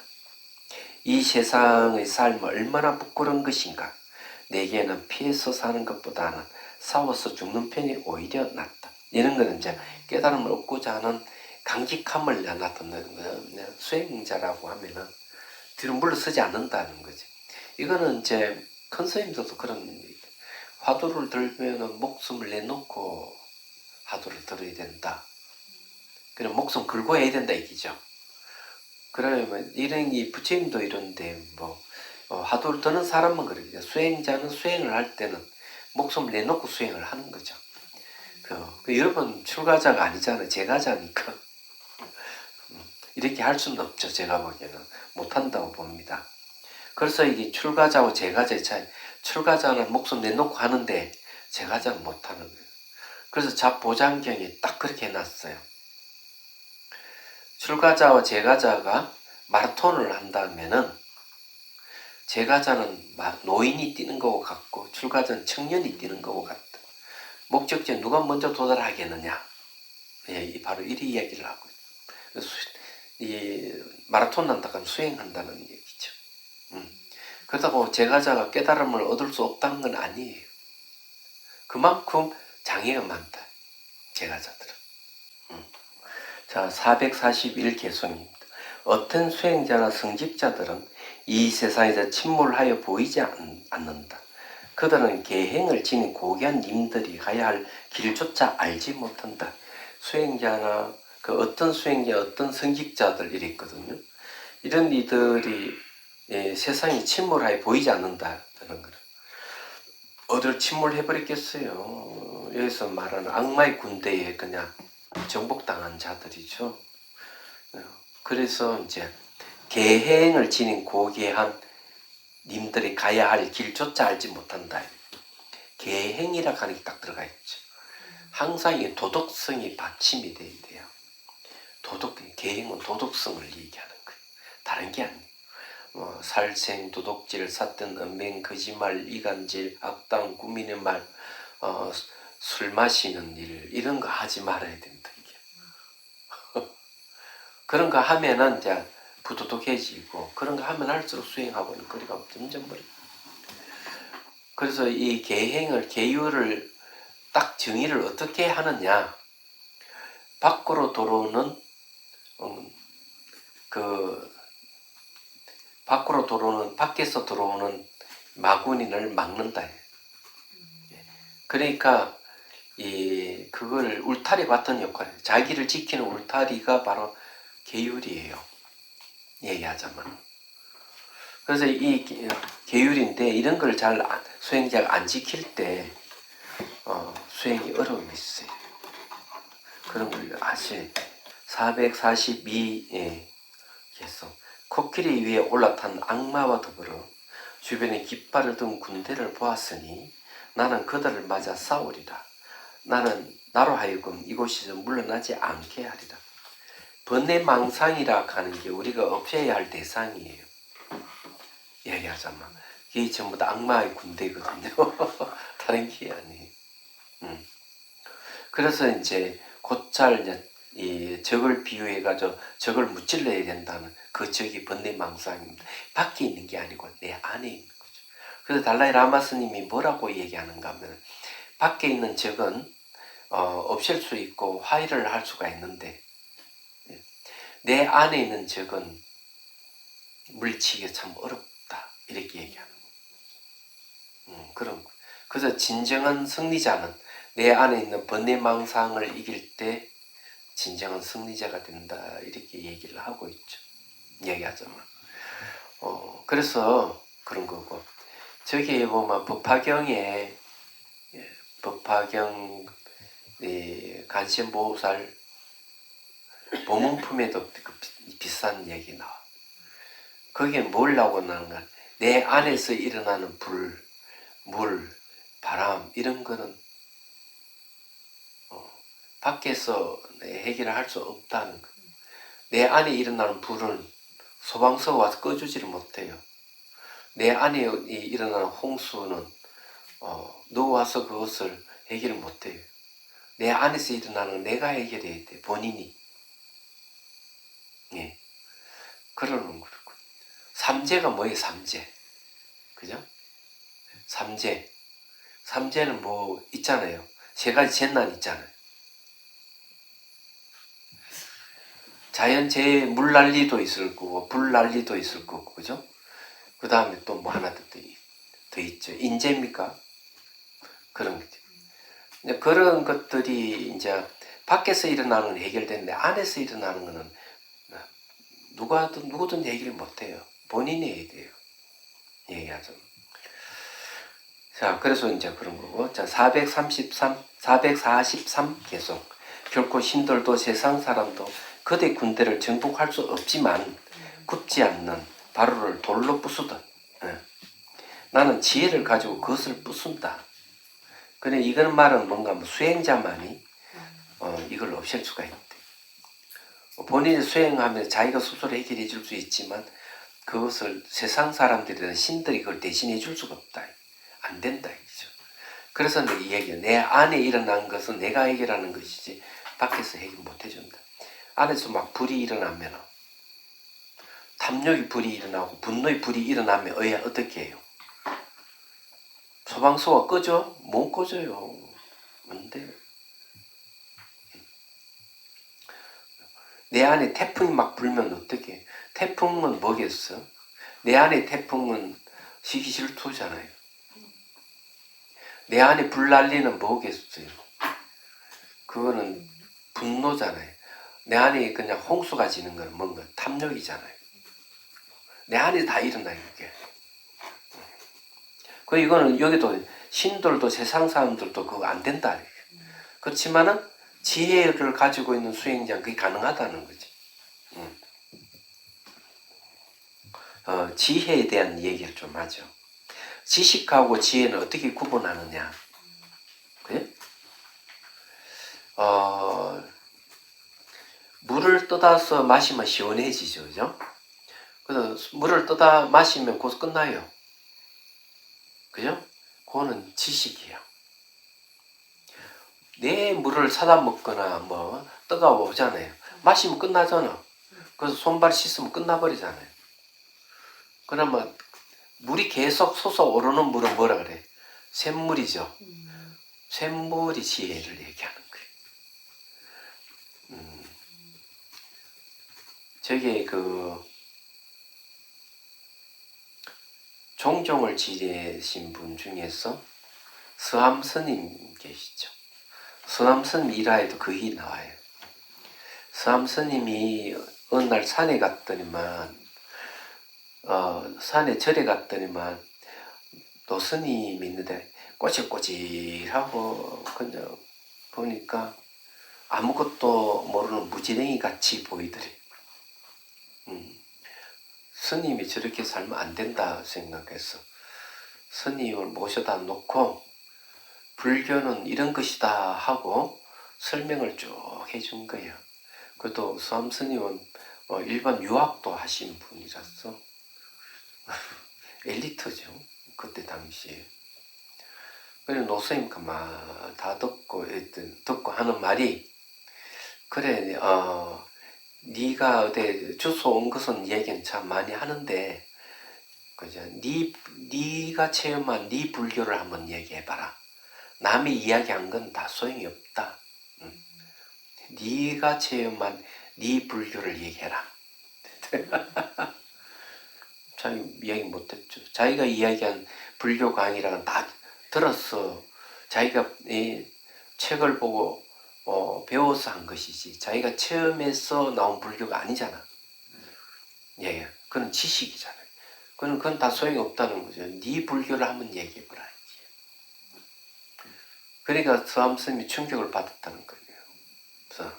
Speaker 1: 이 세상의 삶은 얼마나 부끄러운 것인가. 내게는 피해서 사는 것보다는 싸워서 죽는 편이 오히려 낫다. 이런 거는 이제 깨달음을 얻고자 하는 강직함을 나타내는 거예요. 수행자라고 하면은 뒤로 물러서지 않는다는 거지. 이거는 이제 큰 스님들도 그런 화두를 들면은 목숨을 내놓고 화두를 들어야 된다. 그냥 목숨 걸고 해야 된다 얘기죠. 그러면 이런 이 부처님도 이런데 뭐 화두를 드는 사람은 그러겠죠. 수행자는 수행을 할 때는 목숨을 내놓고 수행을 하는 거죠. 여러분 출가자가 아니잖아요. 제가자니까 이렇게 할 수는 없죠. 제가 보기에는 못한다고 봅니다. 그래서 이게 출가자와 제가자의 차이. 출가자는 목숨 내놓고 하는데 제가자는 못하는 거예요. 그래서 잡보장경이 딱 그렇게 해놨어요. 출가자와 제가자가 마라톤을 한다면은 제가자는 노인이 뛰는 거고 같고 출가자는 청년이 뛰는 거고 같다. 목적지에 누가 먼저 도달하겠느냐. 예, 바로 이 이야기를 하고 있어요. 이 마라톤 한다면 수행한다는 얘기죠. 그렇다고 제가자가 깨달음을 얻을 수 없다는 건 아니에요. 그만큼 장애가 많다. 제가자들은. 자, 441개송입니다. 어떤 수행자나 성직자들은 이 세상에서 침몰하여 보이지 않는다. 그들은 계행을 지닌 고귀한 님들이 가야 할 길조차 알지 못한다. 수행자나 어떤 수행자, 어떤 성직자들 이랬거든요. 이런 이들이 세상에 침몰하여 보이지 않는다는 거를 어디를 침몰해버렸겠어요. 여기서 말하는 악마의 군대에 그냥 정복당한 자들이죠. 그래서 이제 계행을 지닌 고귀한 님들이 가야 할 길조차 알지 못한다. 계행이라 하는 게 딱 들어가 있죠. 항상 이 도덕성이 받침이 돼야 돼요. 계행은 도덕성을 얘기하는 거예요. 다른 게 아니에요. 살생, 도둑질, 사뜬, 은맹, 거짓말, 이간질, 악당, 꾸미는 말, 술 마시는 일 이런 거 하지 말아야 된다. 이게. 그런 거 하면은 이제 부도덕해지고 그런 거 하면 할수록 수행하고는 거리가 점점 멀어요. 그래서 이 계율을 딱 정의를 어떻게 하느냐. 밖으로 들어오는 밖에서 들어오는 마구니를 막는다. 그러니까 그걸 울타리 같은 역할이에요. 자기를 지키는 울타리가 바로 계율이에요. 얘기하자면. 그래서 이 계율인데 이런 걸 잘 수행자가 안 지킬 때 수행이 어려움이 있어요. 그런 걸 아셔야 돼요. 442 계속 코끼리 위에 올라탄 악마와 더불어 주변에 깃발을 든 군대를 보았으니 나는 그들을 맞아 싸우리라. 나는 나로 하여금 이곳에서 물러나지 않게 하리라. 번뇌망상이라 하는 게 우리가 없애야 할 대상이에요. 얘기하자면 이게 전부 다 악마의 군대거든요. 다른 게 아니에요. 그래서 이제 곧잘 이제 이 적을 비유해가지고 적을 무찔러야 된다는 그 적이 번뇌망상입니다. 밖에 있는 게 아니고 내 안에 있는 거죠. 그래서 달라이 라마 스님이 뭐라고 얘기하는가 하면 밖에 있는 적은 없앨 수 있고 화해를 할 수가 있는데 내 안에 있는 적은 물리치기가 참 어렵다 이렇게 얘기하는 그런 거. 그래서 진정한 승리자는 내 안에 있는 번뇌망상을 이길 때 진정한 승리자가 된다 이렇게 얘기를 하고 있죠. 얘기하자면 그래서 그런 거고 저기에 보면 법화경에 법화경 간신보살 보문품에도 비싼 얘기 나와. 거기에 뭘 나오냐면 내 안에서 일어나는 불, 물, 바람 이런 거는 밖에서 해결을 할 수 없다는 거. 내 안에 일어나는 불은 소방서가 와서 꺼주지를 못해요. 내 안에 일어나는 홍수는 누가 와서 그것을 해결을 못해요. 내 안에서 일어나는 내가 해결해야 돼. 본인이. 예. 그러는 거고. 삼재가 뭐예요? 삼재. 그죠? 삼재. 삼재는 뭐 있잖아요. 세 가지 재난 있잖아요. 자연재해 물난리도 있을 거고 불난리도 있을 거고 그죠? 그 다음에 또 뭐 하나 더 있죠. 인재입니까? 그런 거죠. 그런 것들이 이제 밖에서 일어나는 건 해결되는데 안에서 일어나는 거는 누구든 얘기를 못해요. 본인이 해야 돼요. 얘기하죠. 자, 그래서 이제 그런 거고. 자, 443 계속. 결코 신들도 세상 사람도 그대 군대를 정복할 수 없지만 굽지 않는 바로를 돌로 부수듯 나는 지혜를 가지고 그것을 부순다. 그래 이건 말은 뭔가 뭐 수행자만이 이걸 없앨 수가 있대. 본인이 수행하면서 자기가 스스로 해결해 줄 수 있지만 그것을 세상 사람들이나 신들이 그걸 대신해 줄 수가 없다. 안 된다 이거죠. 그래서 이 얘기야. 내 안에 일어난 것은 내가 해결하는 것이지 밖에서 해결 못 해준다. 안에서 막 불이 일어나면 탐욕이 불이 일어나고 분노의 불이 일어나면 어떻게 해요? 소방서가 꺼져? 못 꺼져요. 안 돼요. 내 안에 태풍이 막 불면 어떻게 해? 태풍은 뭐겠어? 내 안에 태풍은 시기 질투잖아요. 내 안에 불 난리는 뭐겠어요? 그거는 분노잖아요. 내 안에 그냥 홍수가 지는 건 뭔가 탐욕이잖아요. 내 안에 다 일어나요, 이게. 그 이거는 여기도 신들도 세상 사람들도 그거 안 된다. 그렇지만은 지혜를 가지고 있는 수행자는 그게 가능하다는 거지. 지혜에 대한 얘기를 좀 하죠. 지식하고 지혜는 어떻게 구분하느냐? 그래? 물을 떠다서 마시면 시원해지죠, 그죠? 그래서 물을 떠다 마시면 곧 끝나요. 그죠? 그거는 지식이에요. 내 물을 사다 먹거나 뭐 뜨거워 오잖아요. 마시면 끝나잖아. 그래서 손발 씻으면 끝나버리잖아요. 그러면 물이 계속 솟아오르는 물은 뭐라 그래? 샘물이죠. 샘물이 지혜를 얘기하는 거예요. 저게 종종을 지내신 분 중에서 서암 스님 계시죠. 서암 스님 일화에도 그게 나와요. 서암 스님이 어느 날 산에 갔더니만 산에 절에 갔더니만 또 스님이 있는데 꼬질꼬질하고 그냥 보니까 아무것도 모르는 무지랭이 같이 보이더래. 스님이 저렇게 살면 안 된다 생각해서 스님을 모셔다 놓고 불교는 이런 것이다 하고 설명을 쭉 해준 거예요. 그래도 수암 스님은 일반 유학도 하신 분이라서 엘리트죠. 그때 당시에. 그래서 노스님 가만 다 듣고 하는 말이 그래 네가 어디 주소 온 것은 얘기는 참 많이 하는데 그죠? 네가 체험한 네 불교를 한번 얘기해봐라. 남이 이야기한 건 다 소용이 없다. 네가 체험한 네 불교를 얘기해라. 자기 이야기 못했죠. 자기가 이야기한 불교 강의랑은 다 들었어. 자기가 이 책을 보고 배워서 한 것이지. 자기가 체험해서 나온 불교가 아니잖아. 예, 그건 지식이잖아요. 그건 다 소용이 없다는 거죠. 네 불교를 한번 얘기해보라. 그러니까 수암스님이 충격을 받았다는 거예요. 그래서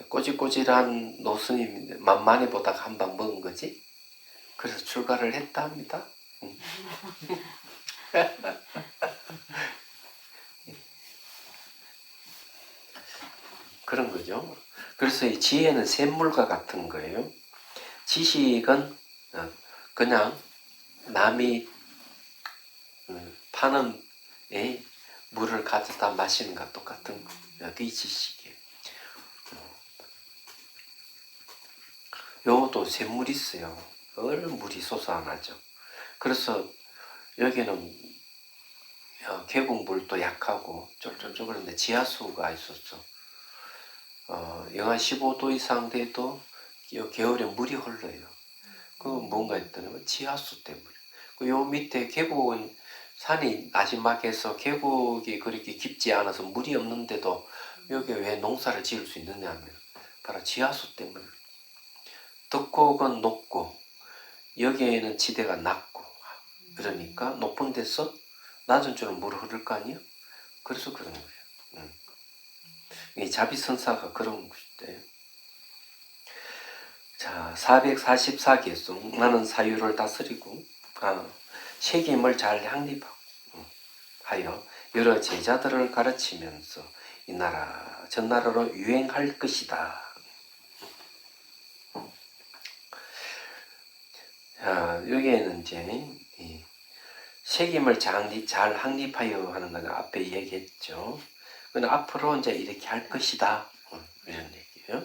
Speaker 1: 꼬질꼬질한 노스님인데 만만히 보다가 한 방 먹은 거지. 그래서 출가를 했다 합니다. 그런 거죠. 그래서 이 지혜는 샘물과 같은 거예요. 지식은 그냥 남이 파는 물을 가져다 마시는 것과 똑같은 거예요. 그게 지식이에요. 요것도 샘물이 있어요. 얼른 물이 솟아나죠. 그래서 여기는 계곡물도 약하고 쫄쫄쫄 그런데 지하수가 있었어. 영하 15도 이상 돼도 겨울에 물이 흘러요. 그 뭔가 했더니 지하수 때문에. 요 밑에 계곡은 산이 나지막해서 계곡이 그렇게 깊지 않아서 물이 없는데도 여기 왜 농사를 지을 수 있느냐 하면 바로 지하수 때문에. 덕곡은 높고 여기에는 지대가 낮고 그러니까 높은 데서 낮은 쪽으로 물이 흐를 거 아니에요? 그래서 그런 거예요. 이 자비선사가 그런 것인데. 자, 444개송. 나는 사유를 다스리고 책임을 잘 향립하여 여러 제자들을 가르치면서 이 나라 전나라로 유행할 것이다. 자, 여기에는 이제 책임을 잘 확립하여 하는 건 앞에 얘기했죠. 그건 앞으로 이제 이렇게 할 것이다. 이런 얘기예요.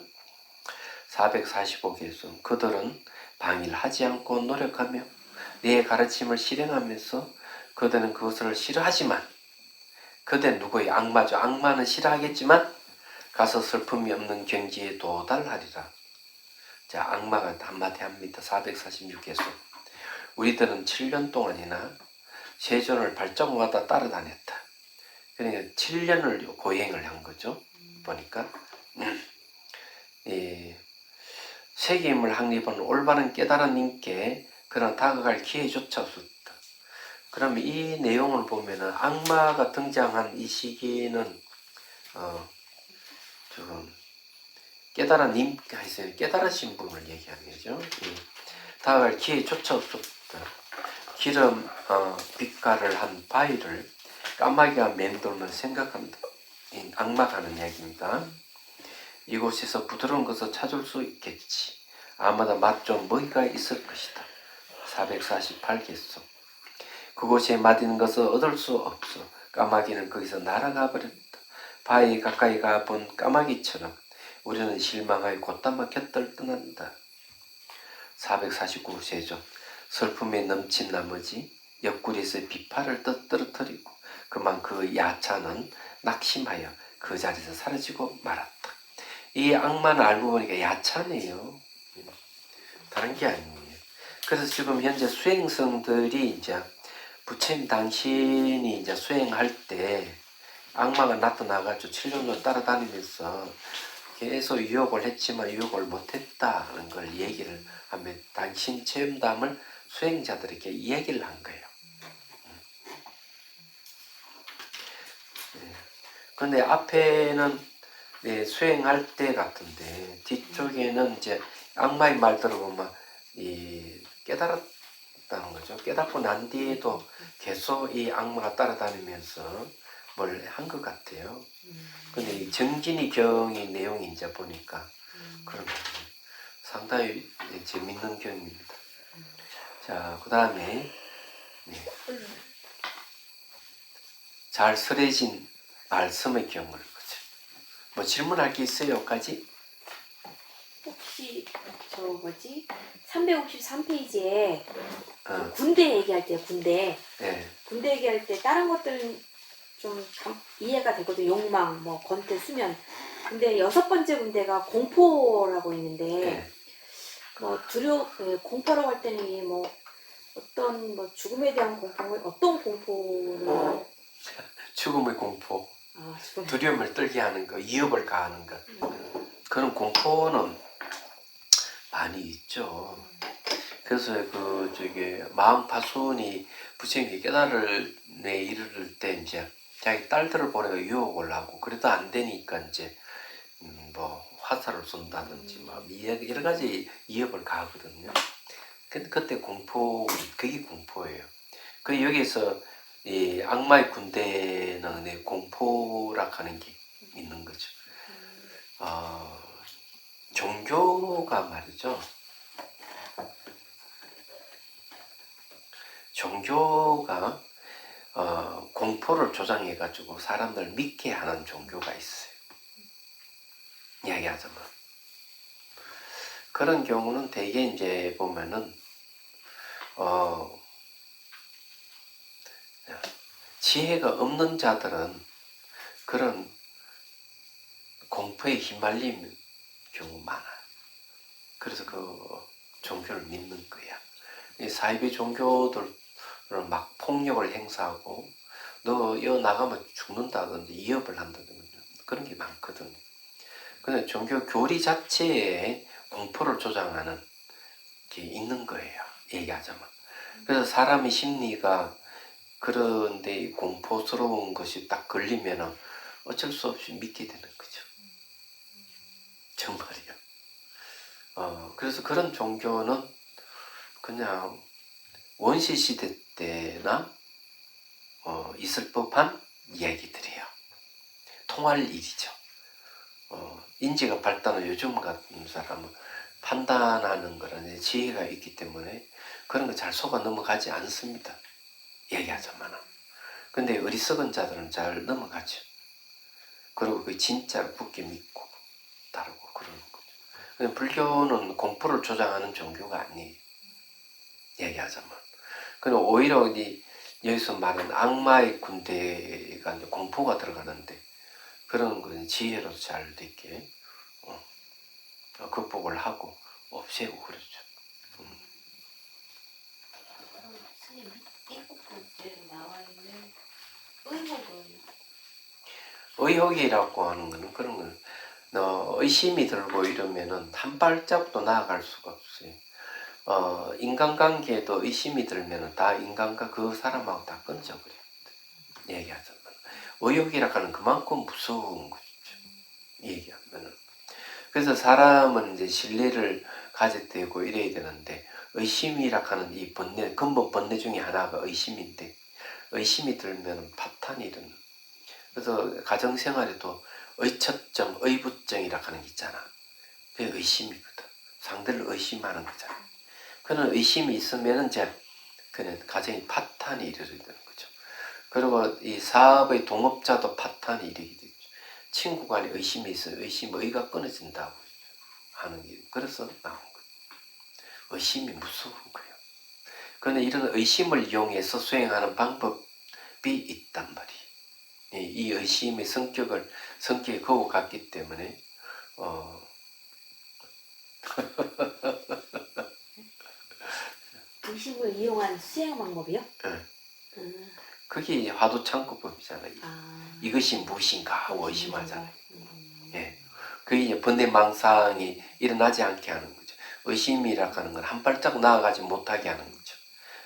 Speaker 1: 445개송. 그들은 방일하지 않고 노력하며 네 가르침을 실행하면서 그들은 그것을 싫어하지만 그대 누구의 악마죠. 악마는 싫어하겠지만 가서 슬픔이 없는 경지에 도달하리라. 자, 악마가 한마디 합니다. 446개송. 우리들은 7년 동안이나 세존을 발정마다 따라다녔다. 그러니까 7년을 고행을 한 거죠. 보니까 세계임을 확립한 올바른 깨달은 님께 그런 다가갈 기회조차 없었다. 그러면 이 내용을 보면은 악마가 등장한 이 시기는 지금 깨달은 님, 깨달으신 분을 얘기하는 거죠. 다가갈 기회조차 없었다. 기름 빛깔을 한 바위를 까마귀가 맴돌면 생각한다. 악마가 하는 이야기입니다. 이곳에서 부드러운 것을 찾을 수 있겠지. 아마도 맛 좋은 먹이가 있을 것이다. 448개송. 그곳에 맛있는 것을 얻을 수 없어. 까마귀는 거기서 날아가 버렸다. 바위 가까이 가본 까마귀처럼 우리는 실망하여 곧다만 곁을 떠난다. 449세조. 슬픔에 넘친 나머지 옆구리에서 비파를 떨어뜨리고 그만 그 야차는 낙심하여 그 자리에서 사라지고 말았다. 이 악마는 알고 보니까 야차네요. 다른 게 아니에요. 그래서 지금 현재 수행성들이 이제 부처님 당신이 이제 수행할 때 악마가 나타나가지고 7년을 따라다니면서 계속 유혹을 했지만 유혹을 못했다는 걸 얘기를 하면 당신 체험담을 수행자들에게 얘기를 한 거예요. 그런데 앞에는 네, 수행할 때 같은데 뒤쪽에는 이제 악마의 말 들어보면 이 깨달았다는 거죠. 깨닫고 난 뒤에도 계속 이 악마가 따라다니면서 뭘 한 것 같아요. 근데 이 정진이 경의 내용이 이제 보니까 그런 거예요. 상당히 재밌는 경입니다. 자, 그 다음에 잘 설해진 말씀의 경우를 보죠. 뭐 질문할 게 있어요, 여기까지?
Speaker 2: 혹시 저 뭐지? 353페이지에
Speaker 1: 어,
Speaker 2: 군대 얘기할 때 군대
Speaker 1: 네,
Speaker 2: 얘기할 때 다른 것들은 좀 이해가 되거든. 욕망, 뭐 권태, 수면. 근데 6번째 군대가 공포라고 있는데
Speaker 1: 네.
Speaker 2: 뭐 공포라고 할 때는 이게 뭐 어떤 뭐 죽음에 대한 공포, 어떤 공포를
Speaker 1: 죽음의 공포,
Speaker 2: 죽음.
Speaker 1: 두려움을 떨게 하는 거, 위협을 가하는 것. 그런 공포는 많이 있죠. 그래서 마음 파순이 부처님께 깨달음에 이르를 때 이제 자기 딸들을 보내가 유혹을 하고 그래도 안 되니까 이제 뭐 화살을 쏜다든지 막 여러 가지 위협을 가하거든요. 근데 그때 그게 공포예요. 그 여기서 이 악마의 군대는 공포라 하는 게 있는 거죠. 종교가 말이죠. 종교가 공포를 조장해가지고 사람들 믿게 하는 종교가 있어요. 이야기하자면 그런 경우는 대개 이제 보면은 지혜가 없는 자들은 그런 공포에 휘말리는 경우 많아요. 그래서 그 종교를 믿는 거야. 이 사이비 종교들은 막 폭력을 행사하고 너 여 나가면 죽는다든지 위협을 한다든지 그런 게 많거든요. 근데 종교 교리 자체에 공포를 조장하는 게 있는 거예요. 얘기하자면. 그래서 사람의 심리가 그런데 공포스러운 것이 딱 걸리면은 어쩔 수 없이 믿게 되는 거죠. 정말이요. 그래서 그런 종교는 그냥 원시시대 때나 있을 법한 이야기들이에요. 통할 일이죠. 인지가 발달한 요즘 같은 사람은 판단하는 거라는 지혜가 있기 때문에 그런 거 잘 속아 넘어가지 않습니다. 얘기하자면. 근데 어리석은 자들은 잘 넘어가죠. 그리고 그 진짜를 굳게 믿고 따르고 그러는 거죠. 근데 불교는 공포를 조장하는 종교가 아니에요. 얘기하자면. 근데 오히려 여기서 말하는 악마의 군대가 이제 공포가 들어가는데 그런 건 지혜로 잘 되게 극복을 하고 없애고 그러죠.
Speaker 3: 스님, 7번째로 나와 있는 의혹은
Speaker 1: 의혹이라고 하는 거는 그런 거는 의심이 들고 이러면은 한 발짝도 나아갈 수가 없어요. 인간관계에도 의심이 들면은 다 인간과 그 사람하고 다 끊어져버려요. 얘기하자면 의혹이라 하는 그만큼 무서운 거죠. 얘기하면은 그래서 사람은 이제 신뢰를 가져야 되고 이래야 되는데 의심이라 하는 이 번뇌 근본 번뇌 중에 하나가 의심인데 의심이 들면 파탄이 일어나. 그래서 가정생활에도 의처증, 의부증이라 하는 게 있잖아. 그게 의심이거든. 상대를 의심하는 거잖아. 그런 의심이 있으면은 이제 그는 가정이 파탄이 이르게 되는 거죠. 그리고 이 사업의 동업자도 파탄이 이르게 되죠. 친구 간에 의심이 있어요. 의가 끊어진다고 하는 게 그래서 나온 거예요. 의심이 무서운 거예요. 그런데 이런 의심을 이용해서 수행하는 방법이 있단 말이에요. 이 의심의 성격이 그거 같기 때문에
Speaker 2: 의식을 이용한 수행 방법이요?
Speaker 1: 예.
Speaker 2: 음,
Speaker 1: 그게 화두창구법이잖아요. 이것이 무엇인가 하고 의심하잖아요. 예. 그게 이제 번뇌망상이 일어나지 않게 하는 거죠. 의심이라 하는 건 한 발짝 나아가지 못하게 하는 거죠.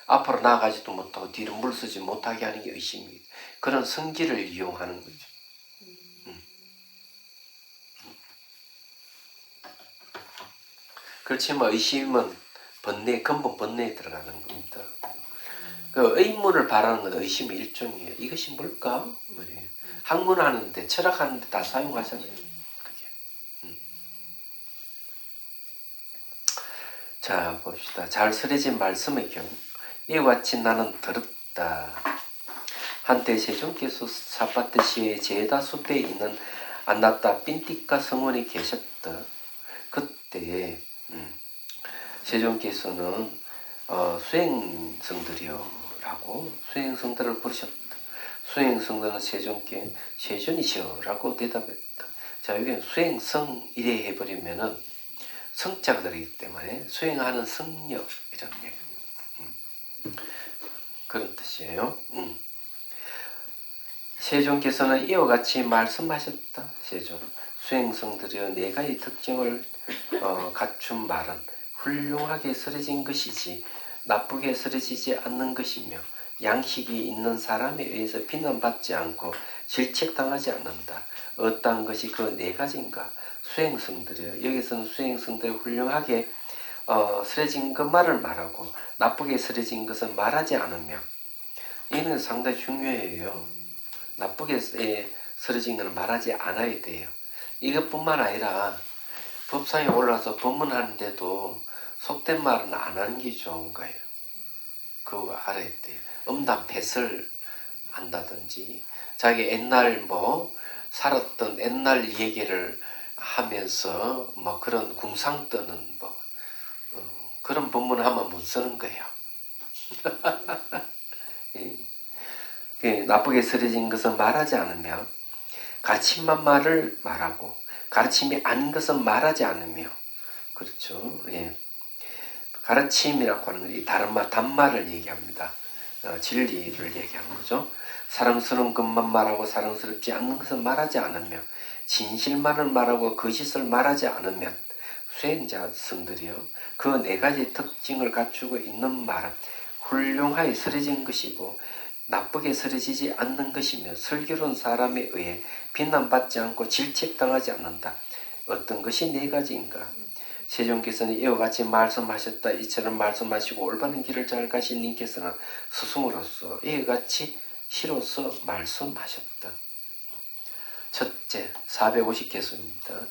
Speaker 1: 앞으로 나아가지도 못하고 뒤로 물서지 못하게 하는 게 의심입니다. 그런 성질을 이용하는 거죠. 그렇지만 의심은 번뇌, 근본 번뇌에 들어가는 겁니다. 그 의문을 바라는 건 의심의 일종이에요. 이것이 뭘까? 뭐지? 학문하는데, 철학하는데 다 사용하잖아요. 그게. 자, 봅시다. 잘 쓰여진 말씀의 경우 이와 같이 나는 더럽다. 한때 세종께서 사파트시의 제다 숲에 있는 안나타 핀티카 성원에 계셨다. 그때 세종께서는 수행성들이여라고 수행성들을 부르셨다. 수행성들은 세종께 세존이시여라고 대답했다. 자, 여기는 수행성 이래 해버리면은 성자가 들어있기 때문에 수행하는 성력 이런 얘기. 그런 뜻이에요. 세종께서는 이와 같이 말씀하셨다. 세종 수행성들의 네 가지 특징을 갖춘 말은 훌륭하게 쓰여진 것이지 나쁘게 쓰여지지 않는 것이며 양식이 있는 사람에 의해서 비난받지 않고 질책당하지 않는다. 어떠한 것이 그 네 가지인가? 수행성들이요. 여기서는 수행성들이 훌륭하게 쓰여진 것만을 말하고 나쁘게 쓰여진 것은 말하지 않으며 이는 상당히 중요해요. 나쁘게 쓰여진 것은 말하지 않아야 돼요. 이것뿐만 아니라 법상에 올라서 법문하는데도 속된 말은 안 하는 게 좋은 거예요. 그거 알아야 돼요. 음담 패설 한다든지 자기 옛날 살았던 옛날 얘기를 하면서 그런 궁상 떠는 그런 법문하면 못 쓰는 거예요. 나쁘게 쓰여진 것은 말하지 않으며 가르침만 말을 말하고 가르침이 아닌 것은 말하지 않으며 그렇죠. 예. 가르침이라고 하는 건 다른 말, 단말을 얘기합니다. 진리를 얘기하는 거죠. 사랑스러운 것만 말하고 사랑스럽지 않는 것은 말하지 않으며 진실만을 말하고 거짓을 말하지 않으면 수행자성들이요. 그 네 가지 특징을 갖추고 있는 말은 훌륭하게 쓰여진 것이고 나쁘게 쓰여지지 않는 것이며 슬기로운 사람에 의해 비난받지 않고 질책당하지 않는다. 어떤 것이 네 가지인가? 세종께서는 이와 같이 말씀하셨다. 이처럼 말씀하시고 올바른 길을 잘 가신 님께서는 스승으로서 이와 같이 시로서 말씀하셨다. 첫째, 450개수입니다.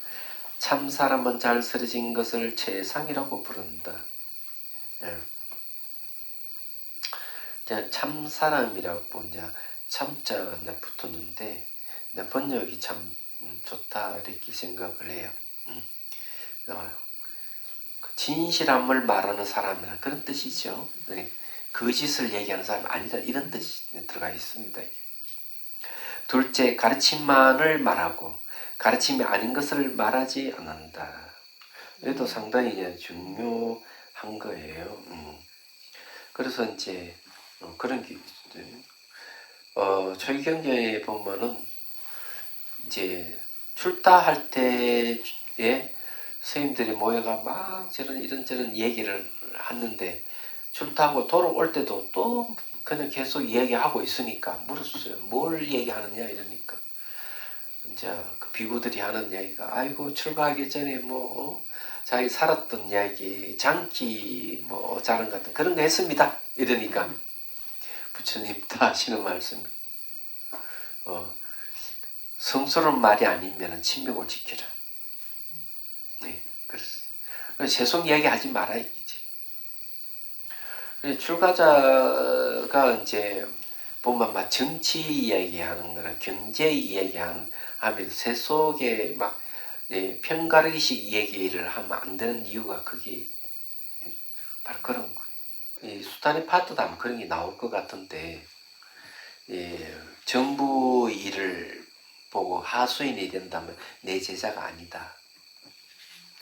Speaker 1: 참 사람은 잘 쓰여진 것을 최상이라고 부른다. 예. 참 사람이라고 이제 참자가 붙었는데 번역이 참 좋다 이렇게 생각을 해요. 진실함을 말하는 사람이라는 그런 뜻이죠. 네. 거짓을 얘기하는 사람 아니다 이런 뜻이 들어가 있습니다. 둘째, 가르침만을 말하고 가르침이 아닌 것을 말하지 않는다. 이것도 상당히 이제 중요한 거예요. 그래서 이제 그런 게 있어요. 초기경제에 보면은 이제 출타할 때에 스님들이 모여가 막 이런저런 얘기를 하는데 출타하고 돌아올 때도 또 그냥 계속 얘기하고 있으니까 물었어요. 뭘 얘기하느냐 이러니까 이제 그 비구들이 하는 이야기가 아이고 출가하기 전에 자기 살았던 이야기 장기 자랑 같은 그런 거 했습니다. 이러니까 부처님 다 하시는 말씀이 성스러운 말이 아니면 침묵을 지켜라. 네, 그래서 세속 이야기 하지 말아 이기지. 출가자가 이제 보면 막 정치 이야기하는 거나 경제 이야기하면 세속에 막 편가르기식 얘기를 하면 안 되는 이유가 그게 바로 그런 거예요. 이 수타니 파트도 아마 그런 게 나올 것 같은데 정부 일을 보고 하수인이 된다면 내 제자가 아니다.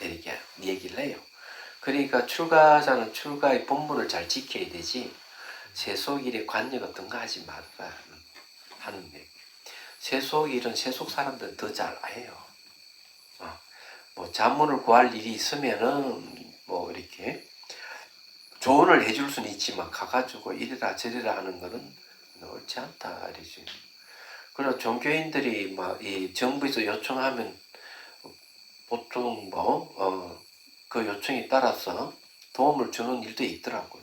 Speaker 1: 이렇게 얘기를 해요. 그러니까 출가자는 출가의 본분을 잘 지켜야 되지 세속일에 관여 같은 거 하지 말라 하는 얘기. 세속일은 세속 사람들은 더 잘 해요. 자문을 구할 일이 있으면은 이렇게 조언을 해줄 수는 있지만 가가지고 이래라 저래라 하는 거는 옳지 않다 이러죠. 그리고 종교인들이 막 이 정부에서 요청하면 보통 그 요청에 따라서 도움을 주는 일도 있더라고요.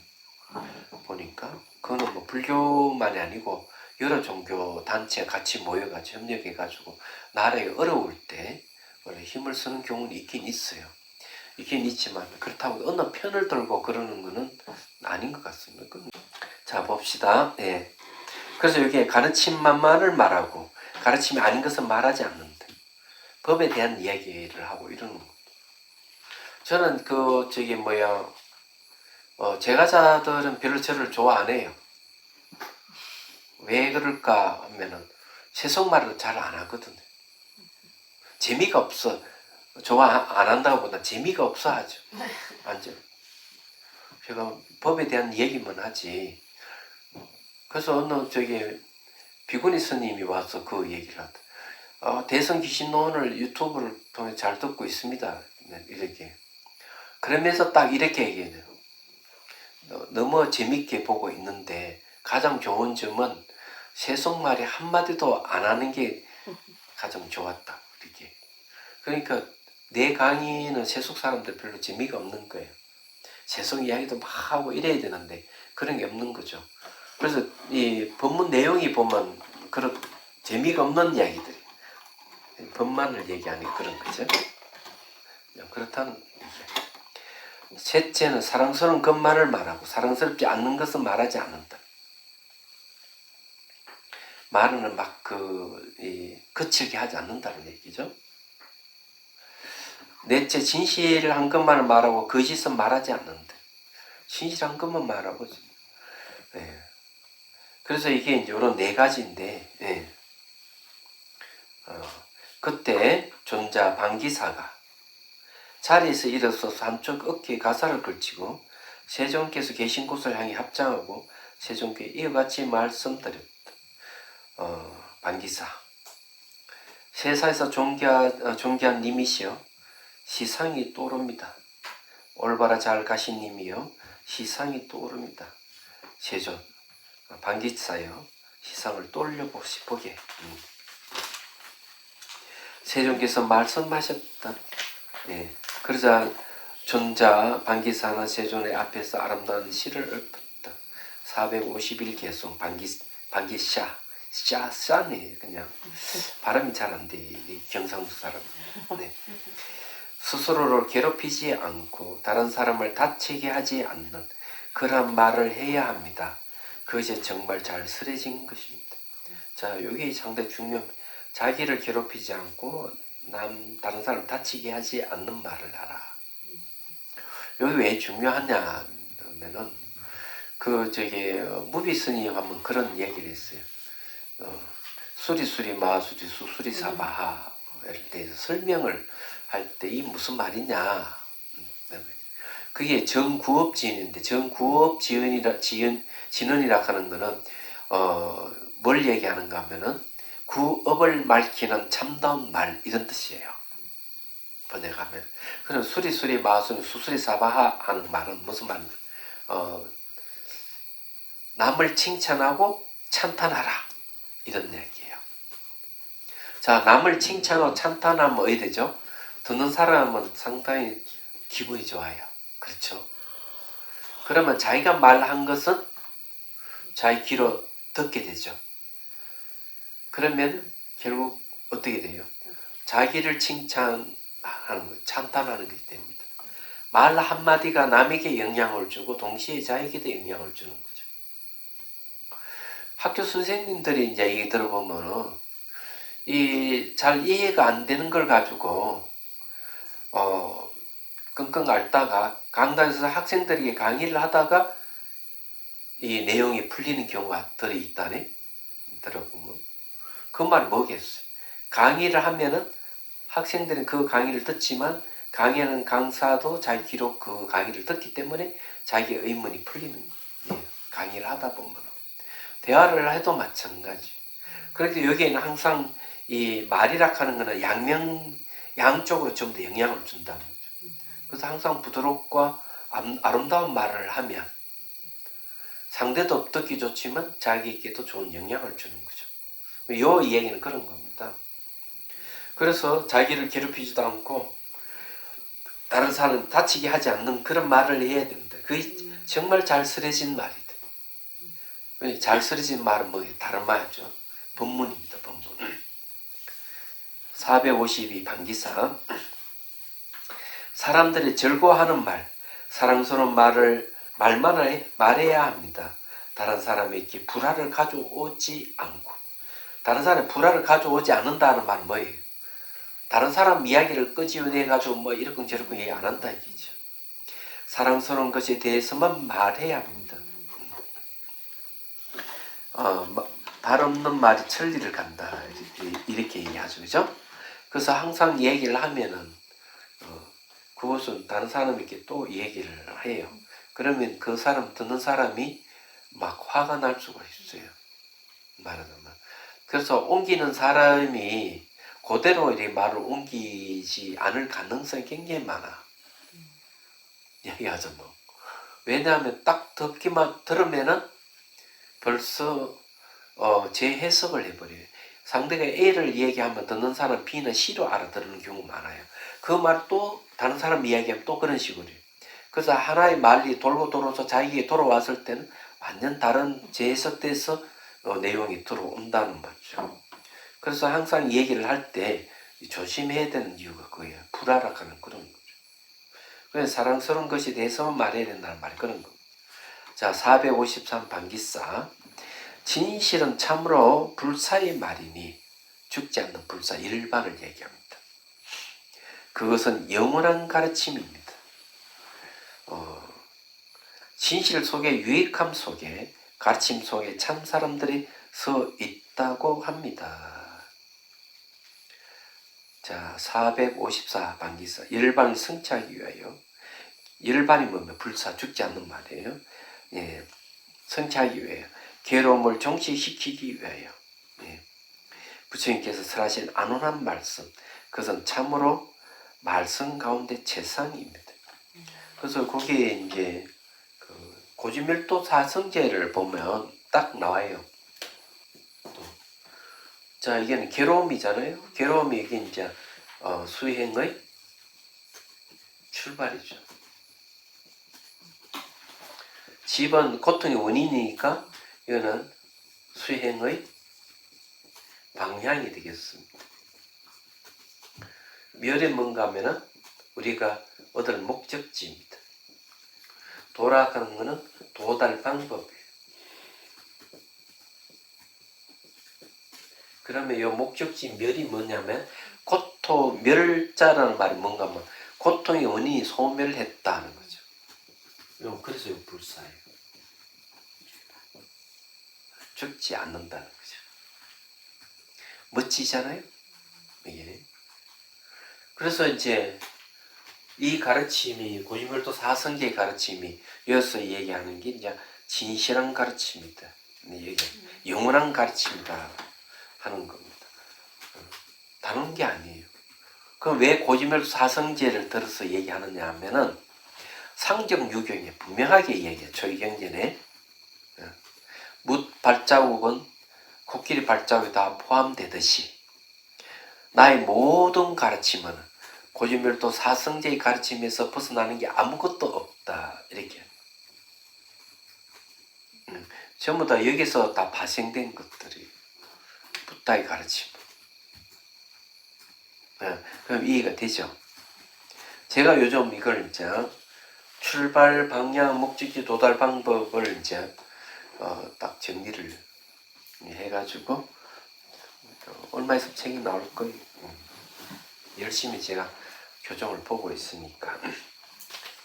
Speaker 1: 보니까 그거는 뭐 불교만이 아니고 여러 종교 단체 같이 모여가지고 협력해가지고 나라에 어려울 때 원래 힘을 쓰는 경우는 있긴 있어요. 있긴 있지만 그렇다고 어느 편을 들고 그러는 거는 아닌 것 같습니다. 자 봅시다. 예. 그래서 여기에 가르침만을 말하고 가르침이 아닌 것은 말하지 않는다. 법에 대한 이야기를 하고 이러는 거. 저는 제가자들은 별로 저를 좋아 안 해요. 왜 그럴까 하면은 세속말을 잘 안 하거든요. 재미가 없어. 좋아 안 한다고 보다 재미가 없어 하죠. 완전. 제가 법에 대한 얘기만 하지. 그래서 어느 비구니 스님이 와서 그 얘기를 하더라. 대선 귀신론을 유튜브를 통해 잘 듣고 있습니다. 이렇게. 그러면서 딱 이렇게 얘기해요. 너무 재밌게 보고 있는데 가장 좋은 점은 세속말이 한마디도 안 하는 게 가장 좋았다. 이렇게. 그러니까 내 강의는 세속 사람들 별로 재미가 없는 거예요. 세속 이야기도 막 하고 이래야 되는데 그런 게 없는 거죠. 그래서 이 법문 내용이 보면 그런 재미가 없는 이야기들이 법만을 얘기하는 그런 거죠. 그렇다는 얘기예요. 셋째는 사랑스러운 것만을 말하고 사랑스럽지 않는 것은 말하지 않는다. 말은 막 거칠게 하지 않는다는 얘기죠. 넷째, 진실한 것만을 말하고 거짓은 말하지 않는다. 진실한 것만 말하고. 예. 그래서 이게 이제 이런 네 가지인데, 예. 그때 존자 방기사가 자리에서 일어서서 한쪽 어깨에 가사를 걸치고 세종께서 계신 곳을 향해 합장하고 세종께 이와 같이 말씀드렸다. 방기사. 세상에서 존귀한 님이시여 시상이 떠오릅니다. 올바라 잘 가신 님이여 시상이 떠오릅니다. 세존 방기사여 시상을 떠올려보게. 세종께서 말씀하셨다. 예. 그러자 존자 방기사나 세존의 앞에서 아름다운 시를 읊었다. 451개송 방기샤 샤네 그냥 발음이 잘 안 돼. 이 경상도 사람. 네. 스스로를 괴롭히지 않고 다른 사람을 다치게 하지 않는 그런 말을 해야 합니다. 그것이 정말 잘 쓰여진 것입니다. 자, 이게 상당히 중요합니다. 자기를 괴롭히지 않고 다른 사람 다치게 하지 않는 말을 하라. 여기 왜 중요하냐 하면은 무비 스님 하면 그런 얘기를 했어요. 수리수리 마수리 수수리 사바하 할 때 설명을 할 때 이 무슨 말이냐. 그게 정구업지은인데 정구업지은이라 하는 거는 뭘 얘기하는가 하면은 구업을 밝히는 참다운 말 이런 뜻이에요. 번역하면. 그럼 수리수리 마수리 수수리 사바하 하는 말은 무슨 말인가? 남을 칭찬하고 찬탄하라 이런 얘기예요. 자, 남을 칭찬하고 찬탄하면 어떻게 되죠? 듣는 사람은 상당히 기분이 좋아요. 그렇죠? 그러면 자기가 말한 것은 자기 귀로 듣게 되죠. 그러면 결국 어떻게 돼요? 자기를 칭찬하는 거, 찬탄하는 것이 됩니다. 말 한마디가 남에게 영향을 주고 동시에 자기에게도 영향을 주는 거죠. 학교 선생님들이 이제 얘기 들어보면은 잘 이해가 안 되는 걸 가지고 끙끙 앓다가 강단에서 학생들에게 강의를 하다가 이 내용이 풀리는 경우가 들어있다네. 들어보면 그 말 뭐겠어요? 강의를 하면은 학생들은 그 강의를 듣지만 강의하는 강사도 자기 귀로 그 강의를 듣기 때문에 자기 의문이 풀리는 거예요. 강의를 하다 보면 대화를 해도 마찬가지. 그렇게 여기에는 항상 이 말이라 하는 거는 양쪽으로 좀 더 영향을 준다는 거죠. 그래서 항상 부드럽고 아름다운 말을 하면 상대도 듣기 좋지만 자기에게도 좋은 영향을 주는 거죠. 이 얘기는 그런 겁니다. 그래서 자기를 괴롭히지도 않고 다른 사람 다치게 하지 않는 그런 말을 해야 됩니다. 그게 정말 잘 쓰여진 말이다. 잘 쓰여진 말은 뭐 다른 말이죠. 본문입니다. 본문. 452 방기사. 사람들이 즐거워하는 말, 사랑스러운 말만 말해야 합니다. 다른 사람에게 불화를 가져오지 않고. 다른 사람이 불화를 가져오지 않는다는 말은 뭐예요? 다른 사람 이야기를 끄집어내가지고 뭐 이렇건 저렇건 얘기 안 한다 이거죠. 사랑스러운 것에 대해서만 말해야 합니다. 발 없는 말이 천리를 간다 이렇게 얘기하죠. 그죠? 그래서 항상 얘기를 하면은 그것은 다른 사람에게 또 얘기를 해요. 그러면 그 사람 듣는 사람이 막 화가 날 수가 있어요. 말하자면. 그래서 옮기는 사람이 그대로 이 말을 옮기지 않을 가능성이 굉장히 많아. 얘기하자면. 왜냐하면 딱 듣기만 들으면은 벌써 재해석을 해버려요. 상대가 A를 얘기하면 듣는 사람 B는 C로 알아듣는 경우 많아요. 그 말 또 다른 사람 이야기하면 또 그런 식으로 해요. 그래서 하나의 말이 돌고 돌아서 자기에게 돌아왔을 때는 완전 다른 재해석돼서 내용이 들어온다는 말이죠. 그래서 항상 얘기를 할 때 조심해야 되는 이유가 그거예요. 불화락하는 그런 거죠. 그래서 사랑스러운 것에 대해서만 말해야 된다는 말이 그런 겁니다. 자, 453 방기사. 진실은 참으로 불사의 말이니 죽지 않는 불사 일반을 얘기합니다. 그것은 영원한 가르침입니다. 진실 속에 유익함 속에 가르침 속에 참 사람들이 서 있다고 합니다. 자, 454 방기사. 일반을 성취하기 위하여. 일반이 뭐면 불사 죽지 않는 말이에요. 예, 성취하기 위하여. 괴로움을 종식시키기 위하여. 예. 부처님께서 설하신 안온한 말씀. 그것은 참으로 말씀 가운데 최상입니다. 그래서 거기에 이제 고지밀도 사성제를 보면 딱 나와요. 자, 이게는 괴로움이잖아요. 괴로움이 이게 이제 수행의 출발이죠. 집은 고통의 원인이니까 이거는 수행의 방향이 되겠습니다. 멸이 뭔가 하면은 우리가 얻을 목적지입니다. 돌아가는 것은 도달 방법이에요. 그러면 이 목적지 멸이 뭐냐면 멸자라는 말이 뭔가 하면 고통의 원인이 소멸했다는 거죠. 그래서 이거 불사예요. 죽지 않는다는 거죠. 멋지잖아요? 이게. 그래서 이제 이 가르침이 고지밀도 사성계의 가르침이 여기서 얘기하는 게 이제 진실한 가르침이다. 영원한 가르침이다 하는 겁니다. 다른 게 아니에요. 그럼 왜 고지밀도 사성제를 들어서 얘기하느냐 하면은 상정 유경에 분명하게 얘기해요. 초기경전에 묻 발자국은 코끼리 발자국이 다 포함되듯이 나의 모든 가르침은 고지밀도 사성제의 가르침에서 벗어나는 게 아무것도 없다. 이렇게. 전부 다 여기서 다 파생된 것들이 부타의 가르침. 그럼 이해가 되죠? 제가 요즘 이걸 이제 출발 방향, 목적지, 도달 방법을 이제 딱 정리를 해가지고 얼마 있으면 책이 나올 거예요. 열심히 제가 교정을 보고 있으니까.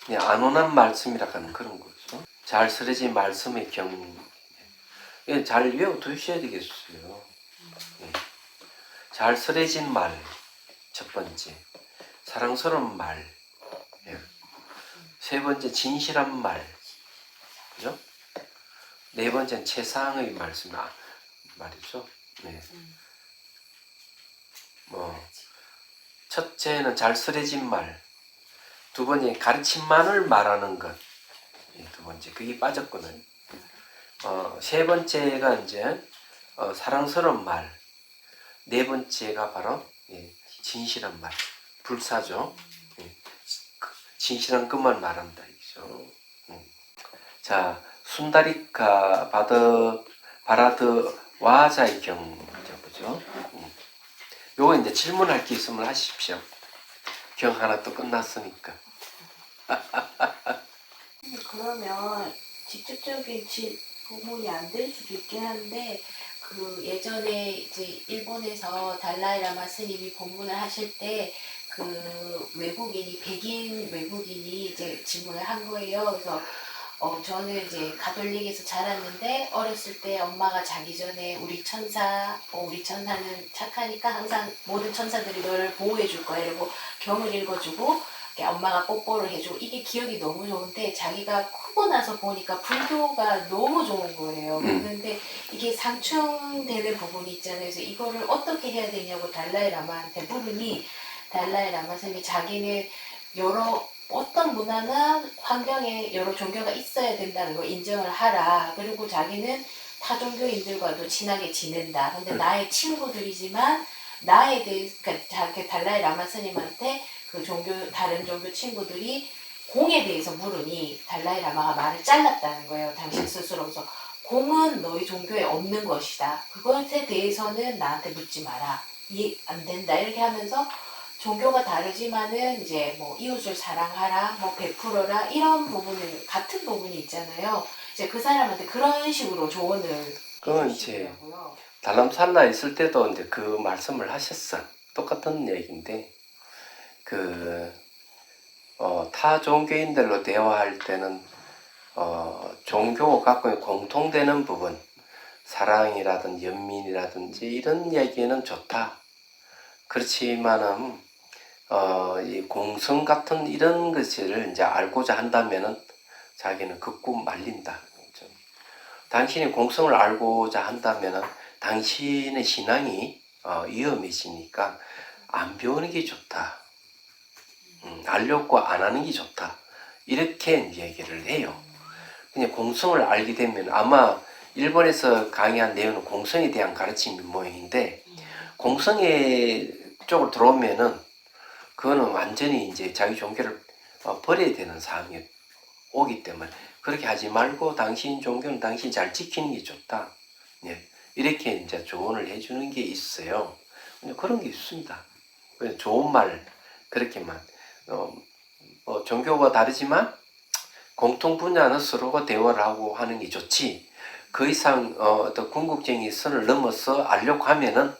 Speaker 1: 안온한 말씀이라 하는 그런 거죠. 잘 쓰여진 말씀의 경우 잘 외워두셔야 되겠어요. 잘 쓰여진 말 첫 번째, 사랑스러운 말, 세 번째 진실한 말, 그죠? 네 번째는 최상의 말씀 말이죠. 네. 첫째는 잘 쓰여진 말, 두 번째 가르침만을 말하는 것, 두 번째 그게 빠졌거든요. 세 번째가 이제 사랑스러운 말, 네 번째가 바로 진실한 말, 불사죠. 진실한 것만 말한다 이죠. 자, 순다리카 바라드 와자의 경우 보죠. 요거 이제 질문할 게 있으면 하십시오. 경 하나 또 끝났으니까.
Speaker 3: 그러면 직접적인 부분이 안 될 수도 있긴 한데 그 예전에 이제 일본에서 달라이라마 스님이 법문을 하실 때 그 외국인이 백인 외국인이 이제 질문을 한 거예요. 그래서 저는 이제 가톨릭에서 자랐는데 어렸을 때 엄마가 자기 전에 우리 천사는 착하니까 항상 모든 천사들이 너를 보호해 줄 거야 이러고 경을 읽어주고 엄마가 뽀뽀를 해주고 이게 기억이 너무 좋은데 자기가 크고 나서 보니까 불교가 너무 좋은 거예요. 그런데 이게 상충되는 부분이 있잖아요. 그래서 이거를 어떻게 해야 되냐고 달라이라마한테 물으니 달라이라마 스님이 자기는 어떤 문화나 환경에 여러 종교가 있어야 된다는 걸 인정을 하라. 그리고 자기는 타 종교인들과도 친하게 지낸다. 근데 나의 친구들이지만 나에 대해 그러니까 달라이라마 스님한테 그 다른 종교 친구들이 공에 대해서 물으니 달라이라마가 말을 잘랐다는 거예요. 당신 스스로. 그래서 공은 너희 종교에 없는 것이다. 그것에 대해서는 나한테 묻지 마라. 이해 안 된다. 이렇게 하면서 종교가 다르지만은 이제 뭐 이웃을 사랑하라, 뭐 베풀어라 이런 부분을 같은 부분이 있잖아요. 이제 그 사람한테 그런 식으로 조언을
Speaker 1: 그건
Speaker 3: 해주시더라고요.
Speaker 1: 달람살라 있을 때도 이제 그 말씀을 하셨어. 똑같은 얘기인데 타 종교인들로 대화할 때는 종교가 갖고 있는 공통되는 부분, 사랑이라든지 연민이라든지 이런 얘기는 좋다. 그렇지만은 이 공성 같은 이런 것을 이제 알고자 한다면은 자기는 극구 말린다. 당신이 공성을 알고자 한다면은 당신의 신앙이 위험해지니까 안 배우는 게 좋다. 알려고 안 하는 게 좋다. 이렇게 얘기를 해요. 그냥 공성을 알게 되면 아마 일본에서 강의한 내용은 공성에 대한 가르침인 모양인데 공성의 쪽으로 들어오면은 그거는 완전히 이제 자기 종교를 버려야 되는 상황이 오기 때문에 그렇게 하지 말고 당신 종교는 당신이 잘 지키는 게 좋다. 예. 이렇게 이제 조언을 해주는 게 있어요. 그런 게 있습니다. 좋은 말 그렇게만 종교가 다르지만 공통 분야는 서로가 대화를 하고 하는 게 좋지. 그 이상 어떤 궁극적인 선을 넘어서 알려고 하면은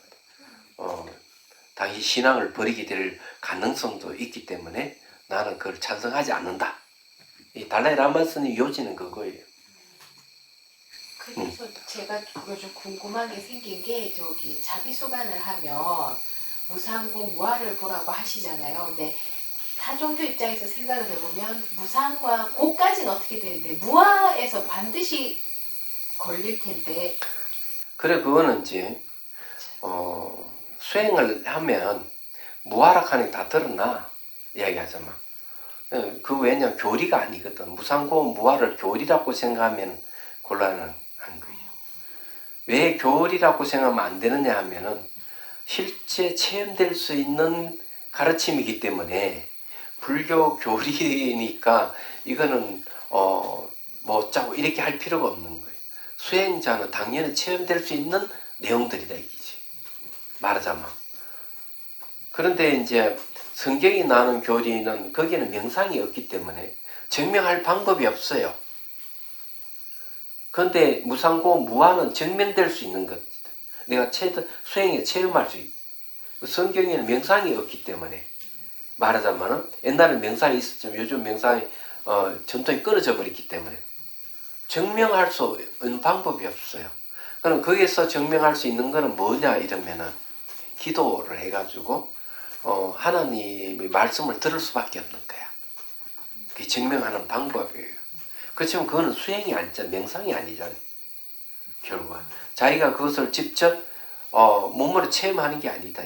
Speaker 1: 당시 신앙을 버리게 될 가능성도 있기 때문에 나는 그걸 찬성하지 않는다. 이 달라이라마 스님 요지는 그거예요.
Speaker 3: 그래서 제가 요즘 궁금한 게 생긴 게 자비수관을 하면 무상고 무아를 보라고 하시잖아요. 근데 타종교 입장에서 생각을 해보면 무상과 고까지는 어떻게 되는데 무아에서 반드시 걸릴 텐데.
Speaker 1: 그래 그거는 이제 수행을 하면 무아락하는 게 다 드러나 이야기하자면 그 왜냐면 교리가 아니거든. 무상고 무아를 교리라고 생각하면 곤란한 거예요. 왜 교리라고 생각하면 안 되느냐 하면은 실제 체험될 수 있는 가르침이기 때문에 불교 교리니까 이거는 뭐 짜고 이렇게 할 필요가 없는 거예요. 수행자는 당연히 체험될 수 있는 내용들이다 이기지. 말하자면. 그런데 이제 성경이 나오는 교리는 거기에는 명상이 없기 때문에 증명할 방법이 없어요. 그런데 무상고 무아는 증명될 수 있는 것. 내가 수행에 체험할 수 있고 성경에는 명상이 없기 때문에 말하자면 옛날에 명상이 있었지만 요즘 명상이 전통이 끊어져 버렸기 때문에 증명할 수 있는 방법이 없어요. 그럼 거기에서 증명할 수 있는 거는 뭐냐 이러면은 기도를 해가지고 하나님의 말씀을 들을 수밖에 없는 거야. 그게 증명하는 방법이에요. 그렇지만 그거는 수행이 아니잖아. 명상이 아니잖아. 결국은 자기가 그것을 직접 몸으로 체험하는 게 아니다.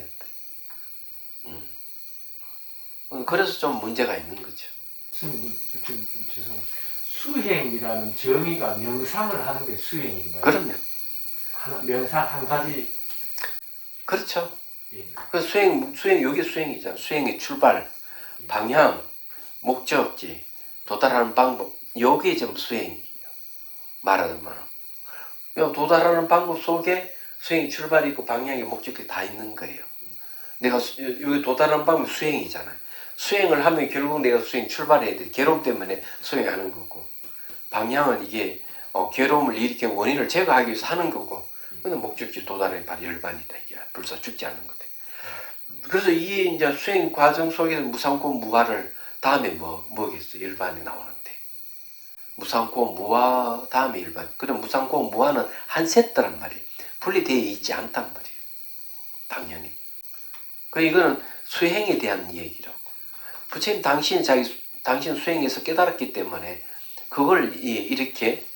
Speaker 1: 그래서 좀 문제가 있는 거죠.
Speaker 4: 스님, 죄송합니다. 수행이라는 정의가 명상을 하는 게 수행인가요?
Speaker 1: 그럼요.
Speaker 4: 명상 한 가지.
Speaker 1: 그렇죠.
Speaker 4: 예.
Speaker 1: 그 수행 여기 수행이잖아. 수행의 출발, 방향, 목적지, 도달하는 방법, 요게 좀 수행이에요. 말하자면 요 도달하는 방법 속에 수행이 출발이 있고 방향이 목적이 다 있는 거예요. 내가 여기 도달하는 방법이 수행이잖아요. 수행을 하면 결국 내가 수행 출발해야 돼. 괴로움 때문에 수행하는 거고, 방향은 이게 괴로움을 일으키는 원인을 제거하기 위해서 하는 거고, 근데 목적지 도달이 바로 열반이다. 이게 불사 죽지 않는 거다. 그래서 이게 이제 수행 과정 속에서 무상고 무아를 다음에 뭐겠어? 열반이 나오는데. 무상고 무아 다음에 열반. 그럼 무상고 무아는 한 세트란 말이에요. 분리되어 있지 않단 말이에요. 당연히. 그 이거는 수행에 대한 얘기라고. 부처님 당신 수행에서 깨달았기 때문에 그걸 이렇게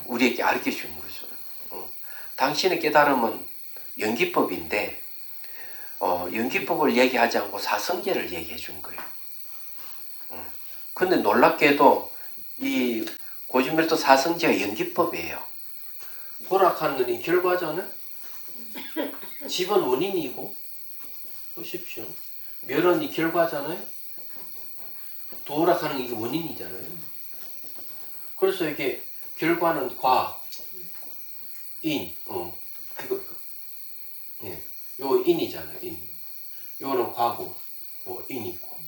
Speaker 1: 우리에게 가르쳐 주는 거죠. 당신의 깨달음은 연기법인데 연기법을 얘기하지 않고 사성제를 얘기해 준 거예요. 근데 놀랍게도 이 고진멸도 사성제가 연기법이에요. 호락하는 건 이 결과잖아요. 집은 원인이고, 보십시오. 멸은 이 결과잖아요. 도락하는 게 이게 원인이잖아요. 그래서 이게 결과는 과, 인, 예, 요거 인이잖아요. 인. 요거는 과고, 인이고.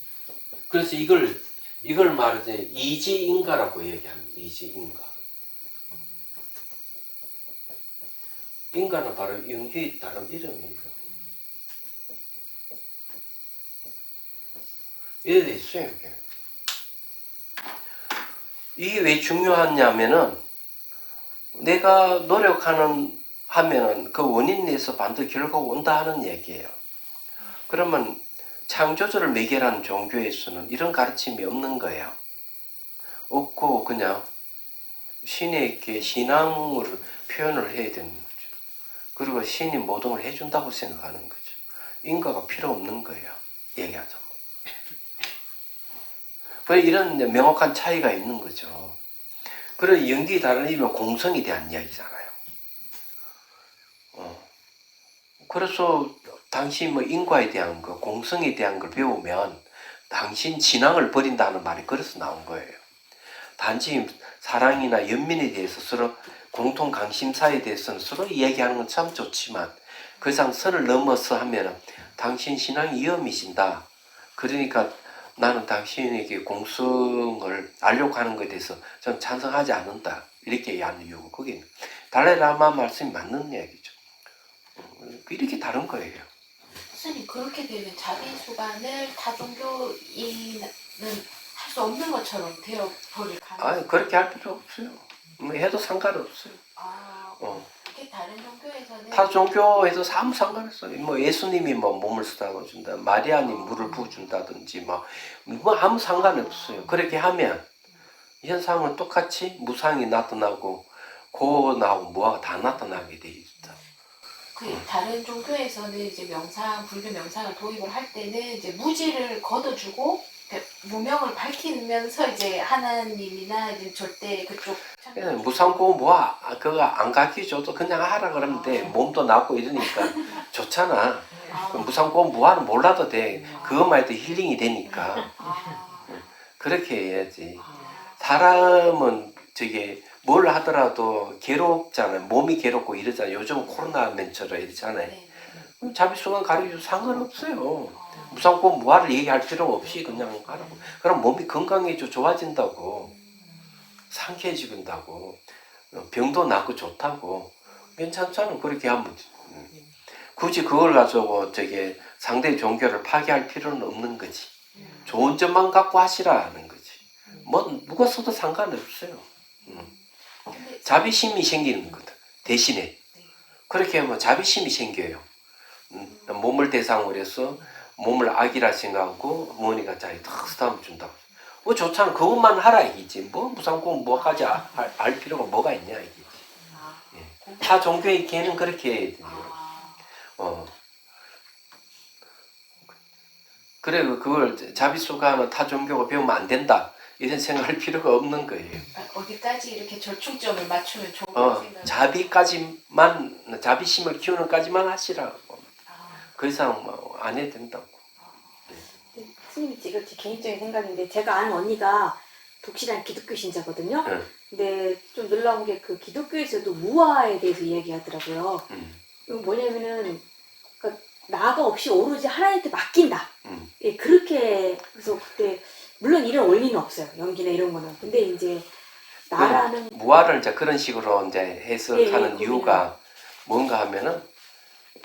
Speaker 1: 그래서 이걸 말하자면 이지인가라고 얘기하는 이지인가. 인가는 바로 연기의 다른 이름이에요. 이래 있어요, 이게. 이게 왜 중요하냐면은 내가 하면은 그 원인 내에서 반드시 결과가 온다 하는 얘기예요. 그러면 창조주를 매개하는 종교에서는 이런 가르침이 없는 거예요. 없고 그냥 신에게 신앙을 표현을 해야 되는 거죠. 그리고 신이 모든 걸 해준다고 생각하는 거죠. 인과가 필요 없는 거예요. 얘기하자면. 이런 명확한 차이가 있는 거죠. 그리고 연기 다른 의미는 공성에 대한 이야기잖아요. 그래서 당신 인과에 대한 거, 공성에 대한 걸 배우면 당신 진앙을 버린다는 말이 그래서 나온 거예요. 단지 사랑이나 연민에 대해서 서로 공통 관심사에 대해서는 서로 이야기하는 건 참 좋지만 그 이상 선을 넘어서 하면 당신 신앙이 위험해진다. 그러니까 나는 당신에게 공성을 알려고 하는 것에 대해서 전 찬성하지 않는다. 이렇게 얘기하는 이유가 그게 달라이라마 말씀이 맞는 얘기죠. 이렇게 다른 거예요.
Speaker 3: 선생님, 그렇게 되면 자비수관을 타종교인은 할 수 없는 것처럼 되어버릴 가능성이.
Speaker 1: 그렇게 할 필요 없어요. 해도 상관없어요.
Speaker 3: 그게 다른 종교에서는
Speaker 1: 타 종교에서 아무 상관없어요. 예수님이 몸을 쓰다가 준다, 마리아님 물을 부어준다든지 아무 상관없어요. 그렇게 하면 현상은 똑같이 무상이 나타나고 고나하고 무아가 다 나타나게 돼 있다.
Speaker 3: 다른 종교에서는 이제 불교 명상을 도입을 할 때는 이제 무지를 걷어주고 무명을 밝히면서 이제 하나님이나 이제 절대 그쪽
Speaker 1: 무상고 무아 그거 안 가르쳐줘도 그냥 하라 그러면 돼. 몸도 낫고 이러니까 좋잖아. 무상고 무아는 몰라도 돼. 그것만 해도 힐링이 되니까. 그렇게 해야지. 사람은 뭘 하더라도 괴롭잖아요. 몸이 괴롭고 이러잖아요. 요즘 코로나 맨처럼 이러잖아요. 그럼 자비수관 가르쳐도 상관없어요. 무상고 무아를 얘기할 필요 없이 그냥 하라고. 그럼 몸이 건강해져 좋아진다고. 상쾌해진다고. 병도 낫고 좋다고. 괜찮잖아. 그렇게 하면. 굳이 그걸 가지고 상대 종교를 파괴할 필요는 없는 거지. 좋은 점만 갖고 하시라는 거지. 누가 써도 상관없어요. 자비심이 생기는 거다. 대신에. 그렇게 하면 자비심이 생겨요. 몸을 대상으로 해서 몸을 악이라 생각하고 어머니가 자기 탁 쓰다듬어 준다고. 좋잖아. 그것만 하라 이기지. 무상고 뭐까지 알 필요가 뭐가 있냐 이기지. 타 종교의 개는 그렇게 해야 돼요. 그래 그걸 자비수관은 타 종교가 배우면 안 된다. 이런 생각할 필요가 없는 거예요.
Speaker 3: 어디까지 이렇게 절충점을 맞추면 좋은 생각.
Speaker 1: 자비심을 키우는 까지만 하시라고. 그 이상 안 해도 된다고.
Speaker 2: 스님이 이거 제 개인적인 생각인데 제가 아는 언니가 독실한 기독교 신자거든요.
Speaker 1: 응.
Speaker 2: 근데 좀 놀라운 게 그 기독교에서도 무아에 대해서 이야기하더라고요. 이거 뭐냐면은 그러니까 나가 없이 오로지 하나님한테 맡긴다. 예, 그렇게 그래서 그때 물론 이런 원리는 없어요. 연기나 이런 거는. 근데 이제 나라는
Speaker 1: 무아를 이제 그런 식으로 이제 해석하는
Speaker 2: 예,
Speaker 1: 이유가 뭔가 하면은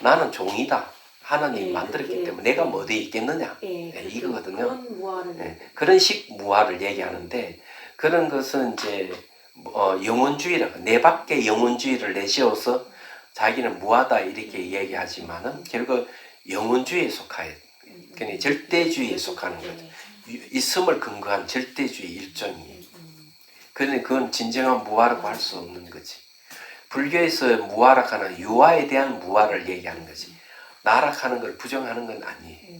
Speaker 1: 나는 종이다. 하나님이
Speaker 2: 예,
Speaker 1: 만들었기
Speaker 2: 그게,
Speaker 1: 때문에 내가
Speaker 2: 예.
Speaker 1: 뭐 어디에 있겠느냐.
Speaker 2: 예,
Speaker 1: 네,
Speaker 2: 그렇게
Speaker 1: 이거거든요.
Speaker 2: 그런 무아를
Speaker 1: 네, 그런 식 무아를 얘기하는데 그런 것은 이제 영혼주의라 내 밖에 영혼주의를 내세워서 자기는 무아다 이렇게 얘기하지만은 결국 영혼주의에 속하여 그러니까 절대주의에 속하는 거죠. 있음을 근거한 절대주의 일종이에요. 그러니 그건 진정한 무아라고 할 수 없는 거지. 불교에서 무아락하는 유아에 대한 무아를 얘기하는 거지. 나락하는 걸 부정하는 건 아니에요.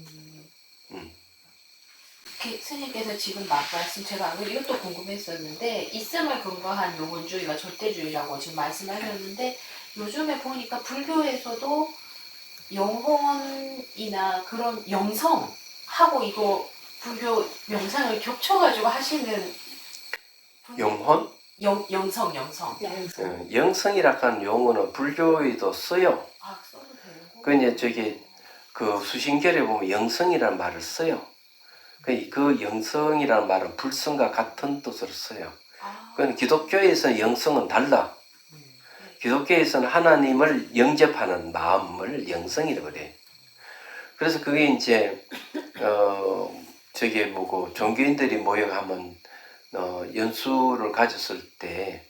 Speaker 3: 스님께서 지금 말씀 제가 안 그래도 이것도 궁금했었는데 있음을 근거한 영혼주의가 절대주의라고 지금 말씀하셨는데 요즘에 보니까 불교에서도 영혼이나 그런 영성하고 이거 불교 명상을 겹쳐가지고 하시는
Speaker 1: 영혼?
Speaker 3: 영성
Speaker 2: 양성.
Speaker 1: 영성이라고 하는 용어는 불교에도 써요.
Speaker 3: 아 써도 되는 거?
Speaker 1: 그 이제 저기 그 수신결에 보면 영성이라는 말을 써요. 그 영성이라는 말은 불성과 같은 뜻으로 써요. 그건 기독교에서는 영성은 달라. 기독교에서는 하나님을 영접하는 마음을 영성이라고 그래요. 그래서 그게 이제 저게 뭐고 종교인들이 모여가면 연수를 가졌을 때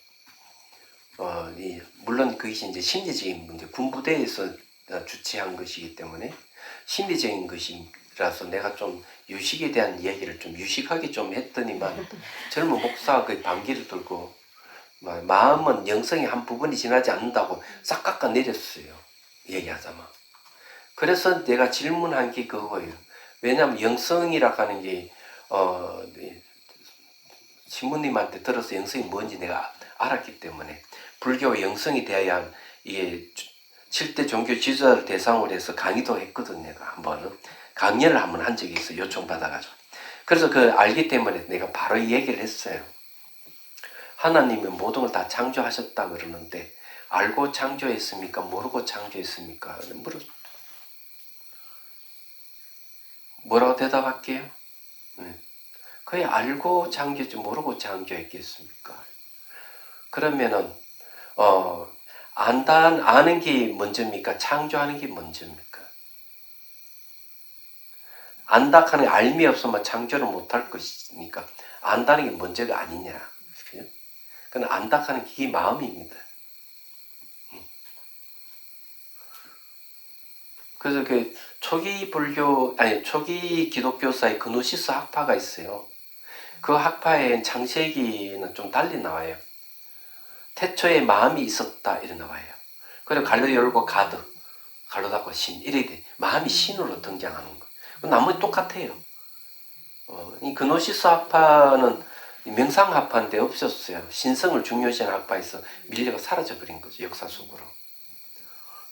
Speaker 1: 물론 그것이 이제 심리적인 문제, 군부대에서 주최한 것이기 때문에 심리적인 것이라서 내가 좀 유식에 대한 얘기를 좀 유식하게 좀 했더니만 젊은 목사가 그 반기를 들고 마음은 영성의 한 부분이 지나지 않는다고 싹 깎아내렸어요. 얘기하자면. 그래서 내가 질문한 게 그거예요. 왜냐하면 영성이라고 하는 게 신부님한테 들어서 영성이 뭔지 내가 알았기 때문에 불교 영성이 되어야 이게 7대 종교 지도자를 대상으로 해서 강의도 했거든. 내가 한 번은 강연을 한 번 한 적이 있어요. 요청받아가지고. 그래서 그 알기 때문에 내가 바로 이 얘기를 했어요. 하나님이 모든 걸 다 창조하셨다 그러는데 알고 창조했습니까? 모르고 창조했습니까? 뭐라고 대답할게요? 거의 알고 창조했지 모르고 창조했겠습니까? 그러면은 아는 게 먼저입니까? 창조하는 게 먼저입니까? 안다 하는 알미 없으면 창조를 못할 것이니까 안다는 게 먼저가 아니냐. 그건 안다 하는 게 마음입니다. 그래서 그 초기 기독교사의 그노시스 학파가 있어요. 그 학파의 창세기는 좀 달리 나와요. 태초에 마음이 있었다 이래 나와요. 그리고 갈로 열고 가드, 갈로 닫고 신 이래 돼. 마음이 신으로 등장하는 거. 나머지 똑같아요. 이 그노시스 학파는 명상 학파인데 없었어요. 신성을 중요시하는 학파에서 밀려가 사라져 버린 거죠. 역사 속으로.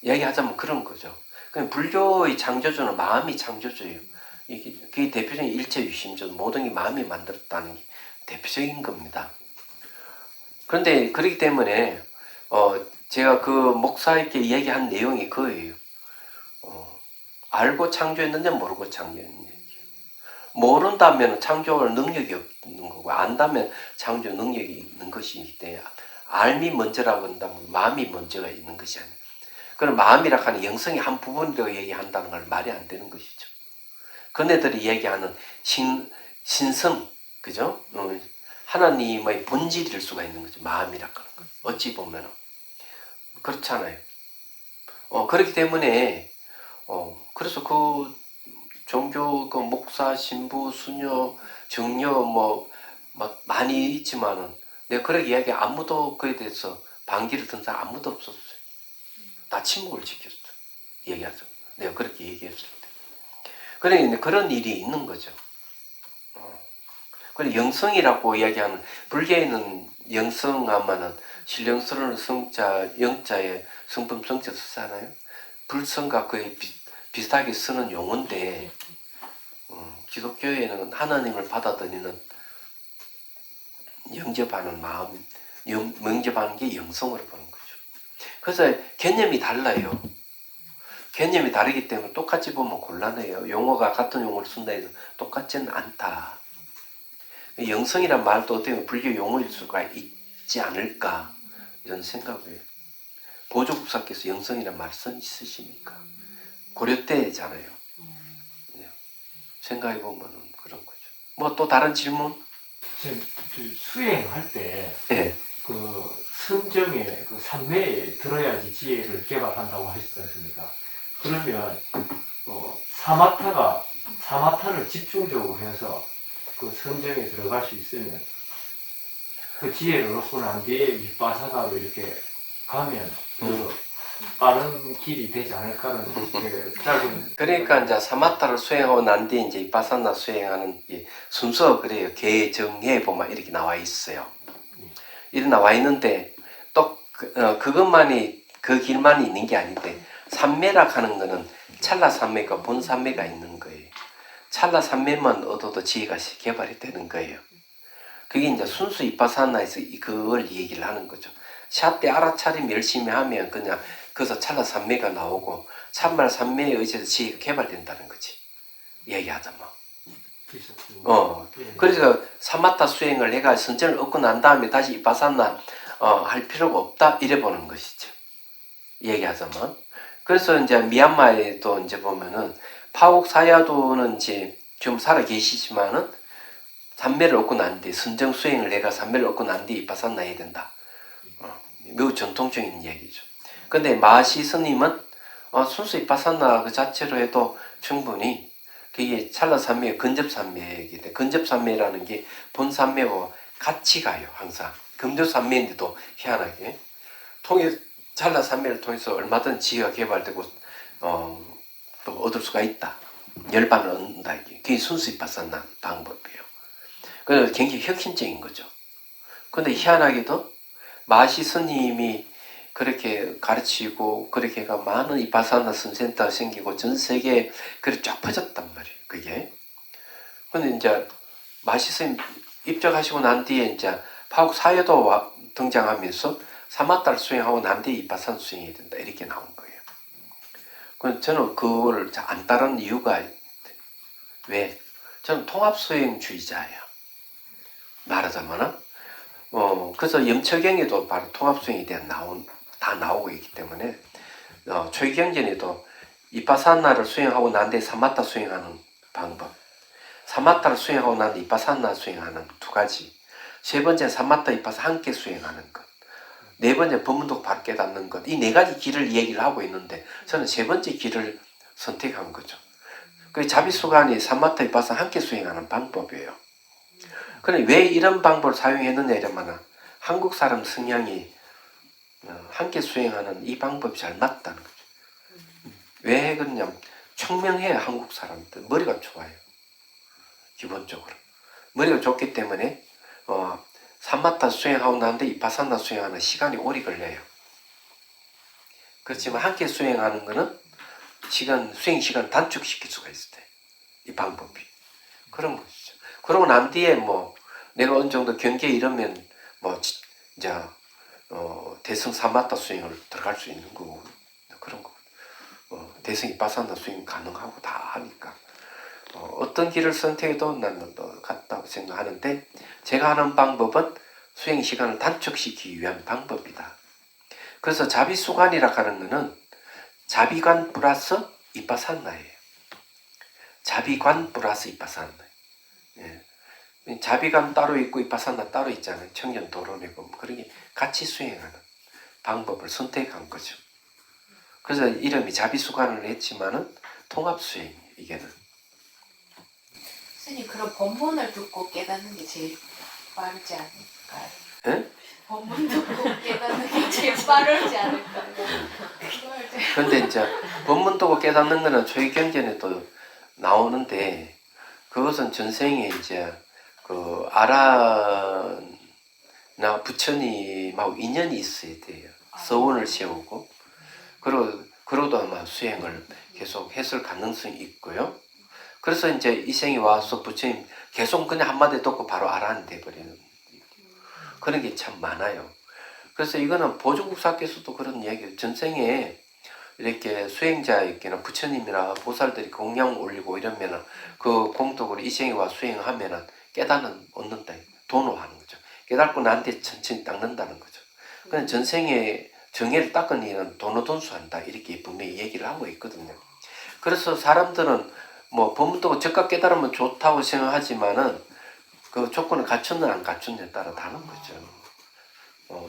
Speaker 1: 이야기하자면 그런 거죠. 그냥 불교의 창조주는 마음이 창조주예요. 그게 대표적인 일체유심조, 모든 게 마음이 만들었다는 게 대표적인 겁니다. 그런데 그렇기 때문에 제가 그 목사에게 이야기한 내용이 그거예요. 알고 창조했느냐 모르고 창조했느냐. 모른다면 창조할 능력이 없는 거고 안다면 창조 능력이 있는 것이기 때문에 알미 먼저라고 한다면 마음이 먼저가 있는 것이 아니에요. 그럼 마음이라 하는 영성의 한 부분으로 얘기한다는 건 말이 안 되는 것이죠. 그네들이 얘기하는 신성, 그죠? 하나님의 본질일 수가 있는 거죠. 마음이라 하는 건. 어찌 보면은. 그렇잖아요. 그렇기 때문에, 그래서 그 종교, 그 목사, 신부, 수녀, 정녀, 막 많이 있지만은, 내가 그렇게 이야기 아무도 그에 대해서 반기를 든 사람 아무도 없었어요. 다 침묵을 지켰어. 얘기하죠. 내가 그렇게 얘기했을 때. 그러니까 그런 일이 있는 거죠. 그리고 영성이라고 이야기하는, 불교에는 영성하면은 신령스러운 성자, 영자에 성품 성자 쓰잖아요. 불성과 거의 비슷하게 쓰는 용어인데, 기독교에는 하나님을 받아들이는 영접하는 마음, 영접하는 게 영성으로 보는 거죠. 그래서 개념이 달라요. 개념이 다르기 때문에 똑같이 보면 곤란해요. 용어가 같은 용어를 쓴다 해서 똑같지는 않다. 영성이란 말도 어떻게 보면 불교 용어일 수가 있지 않을까 이런 생각을. 보조국사께서 영성이란 말 쓰십니까? 고려 때잖아요. 생각해 보면 그런 거죠. 뭐 또 다른 질문?
Speaker 4: 지금 그 수행할 때
Speaker 1: 예.
Speaker 4: 그 선정에 그 산매에 들어야지 지혜를 개발한다고 하셨지 않습니까? 그러면 사마타를 집중적으로 해서 그 선정에 들어갈 수 있으면 그 지혜를 얻고 난 뒤에 윗바사가로 이렇게 가면 그 빠른 길이 되지 않을까는 이렇게 짧은.
Speaker 1: 그러니까 이제 사마타를 수행하고 난 뒤에 이제 이파사나 수행하는 게 순서가 그래요. 개정해 보면 이렇게 나와 있어요. 이렇게 나와 있는데 또 그것만이 그 길만이 있는 게 아닌데 삼매락 하는 거는 찰나 삼매가 본 삼매가 있는 거예요. 찰나 삼매만 얻어도 지혜가 개발이 되는 거예요. 그게 이제 순수 이파사나에서 그걸 얘기를 하는 거죠. 샷때 알아차림 열심히 하면 그냥 거기서 찰나 삼매가 나오고 참말 삼매에 의해서 지혜가 개발된다는 거지. 얘기하자면. 그래서 사마타 수행을 내가 선전을 얻고 난 다음에 다시 이파사나 할 필요가 없다 이래 보는 것이죠. 얘기하자면. 그래서 이제 미얀마에도 이제 보면은 파옥 사야도는 이제 좀 살아 계시지만은 삼매를 얻고 난 뒤 선정 수행을 내가 삼매를 얻고 난 뒤 이파사나 해야 된다. 매우 전통적인 얘기죠. 근데 마시 스님은 순수 이파사나 그 자체로 해도 충분히 그게 찰나 삼매, 근접 삼매이기 때문에 근접 삼매라는 게 본 삼매와 같이 가요. 항상 금조 삼매인데도 희한하게 찰나 삼매를 통해서 얼마든 지혜가 개발되고 또 얻을 수가 있다. 열반을 얻는다 이게 그게 순수 이파사나 방법이에요. 그래서 굉장히 혁신적인 거죠. 근데 희한하게도 마시 스님이 그렇게 가르치고 그렇게 해가 많은 이파사나 선센터 생기고 전 세계에 그렇게 쫙 퍼졌단 말이에요. 그게. 근데 이제 마시 스님 입적하시고 난 뒤에 이제 파옥 사회도 등장하면서 사마타를 수행하고 난 뒤에 이파사나 수행해야 된다. 이렇게 나온 거예요. 그래서 저는 그걸 안 따르는 이유가 왜? 저는 통합수행주의자예요. 말하자면은. 그래서 염처경에도 바로 통합수행에 대한 다 나오고 있기 때문에 초기경전에도 이파사나를 수행하고 난 뒤에 사마타 수행하는 방법, 사마타를 수행하고 난 뒤에 이파사나 수행하는 두 가지, 세 번째 사마타 이파사 함께 수행하는 것, 네 번째 법문도 바로 깨닫는 것, 이 네 가지 길을 얘기를 하고 있는데 저는 세 번째 길을 선택한 거죠. 그 자비수간이 사마타 이파사 함께 수행하는 방법이에요. 그럼 왜 이런 방법을 사용했느냐 이러면 한국 사람 성향이 함께 수행하는 이 방법이 잘 맞다는 거죠. 왜 그러냐면 총명해요. 한국 사람들 머리가 좋아요. 기본적으로 머리가 좋기 때문에 사마타 수행하고 나는데 이파사나 수행하는 시간이 오래 걸려요. 그렇지만 함께 수행하는 거는 수행 시간 단축시킬 수가 있어요. 이 방법이 그런 것이죠. 그러고 난 뒤에 내가 어느 정도 경계에 이르면 이제 대승 사마타 수행을 들어갈 수 있는 거고 그런 거. 대승 이파사나 수행 가능하고 다 하니까 어떤 길을 선택해도 나는 같다고 생각하는데 제가 하는 방법은 수행 시간을 단축시키기 위한 방법이다. 그래서 자비수관이라 하는 거는 자비관 플러스 이파사나예요. 자비관 플러스 이파사나. 예. 자비관 따로 있고 이파사나 따로 있잖아요. 청년 도론이고 그러게 같이 수행하는 방법을 선택한 거죠. 그래서 이름이 자비수관을 했지만은 통합수행 이게는.
Speaker 3: 스님 그럼 본문을 듣고 깨닫는 게 제일 빠르지 않을까요?
Speaker 1: 예?
Speaker 3: 본문 듣고 깨닫는 게 제일 빠르지 않을까요?
Speaker 1: 근데 이제 법문 두고 깨닫는 거는 초기경전에도 나오는데 그것은 전생에 이제 그 아라나 부처님하고 인연이 있어야 돼요. 서원을 세우고 그러도 아마 수행을 계속 했을 가능성이 있고요. 그래서 이제 이생이 와서 부처님 계속 그냥 한마디 듣고 바로 알아내 버리는 그런 게 참 많아요. 그래서 이거는 보조국사께서도 그런 얘기예요. 전생에 이렇게 수행자에게는 부처님이나 보살들이 공양 올리고 이러면은 그 공덕을 이생이 와 수행하면은 깨닫는 얻는다. 도노하는 거죠. 깨닫고 나한테 천천히 닦는다는 거죠. 그냥 전생에 정해를 닦은 이는 도노돈수한다. 이렇게 분명히 얘기를 하고 있거든요. 그래서 사람들은 뭐 법문도 즉각 깨달으면 좋다고 생각하지만은 그 조건을 갖췄느냐 안 갖췄느냐에 따라 다른 거죠.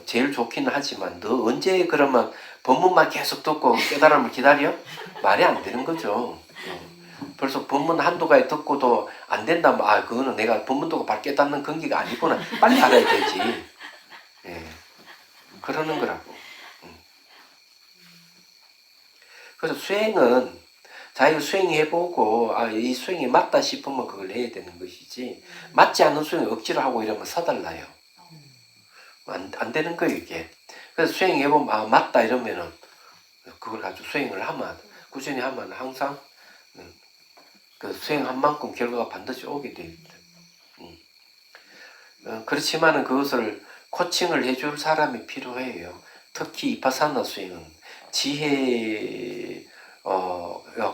Speaker 1: 제일 좋기는 하지만 너 언제 그러면 법문만 계속 듣고 깨달음을 기다려? 말이 안 되는 거죠. 벌써 법문 한두 가지 듣고도 안 된다면 아 그거는 내가 법문 듣고 바로 깨닫는 근기가 아니구나. 빨리 알아야 되지. 예. 그러는 거라고. 그래서 수행은 자기가 수행해보고 아 이 수행이 맞다 싶으면 그걸 해야 되는 것이지 맞지 않는 수행을 억지로 하고 이러면 서달라요. 안 되는 거예요 이게. 그래서 수행해보면 아 맞다 이러면은 그걸 가지고 수행을 하면 꾸준히 하면 항상 그 수행한 만큼 결과가 반드시 오게 됩니다. 그렇지만은 그것을 코칭을 해줄 사람이 필요해요. 특히 이파사나 수행은 지혜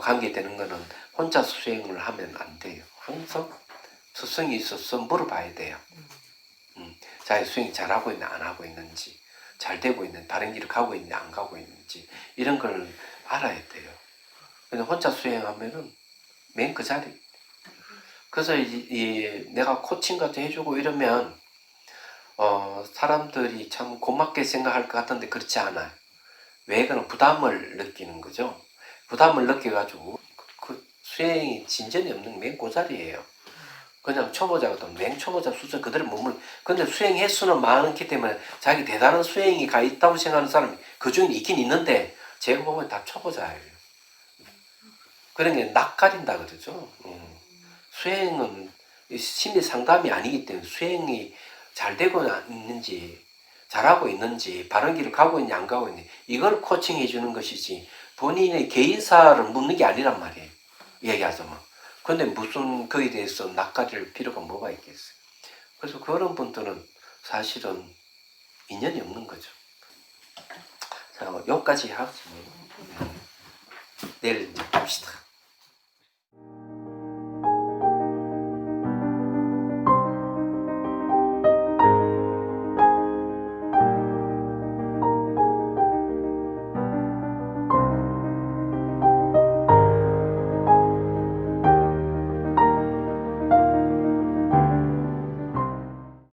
Speaker 1: 관계되는 거는 혼자 수행을 하면 안 돼요. 항상 스승이 있어서 물어봐야 돼요. 자기 수행 잘하고 있나 안 하고 있는지 잘 되고 있는 다른 길을 가고 있는지 안 가고 있는지 이런 걸 알아야 돼요. 그냥 혼자 수행하면은 맨 그 자리. 그래서 내가 코칭 같은 해주고 이러면 사람들이 참 고맙게 생각할 것 같은데 그렇지 않아요. 왜 그런 부담을 느끼는 거죠. 부담을 느껴가지고 그 수행이 진전이 없는 맨 그 자리예요. 그냥 초보자거든. 맨 초보자 수준 그대로 머물. 근데 수행 횟수는 많기 때문에 자기 대단한 수행이 가 있다고 생각하는 사람이 그 중에 있긴 있는데 제가 보면 다 초보자예요. 그런 게 낯가린다 그러죠. 수행은 심리 상담이 아니기 때문에 수행이 잘 되고 있는지 잘하고 있는지 바른 길을 가고 있는지 안 가고 있는지 이걸 코칭해 주는 것이지 본인의 개인사를 묻는 게 아니란 말이에요. 얘기하자면. 근데 무슨 거기에 대해서 낯가릴 필요가 뭐가 있겠어요. 그래서 그런 분들은 사실은 인연이 없는 거죠. 자, 여기까지 하고 내일 이제 봅시다.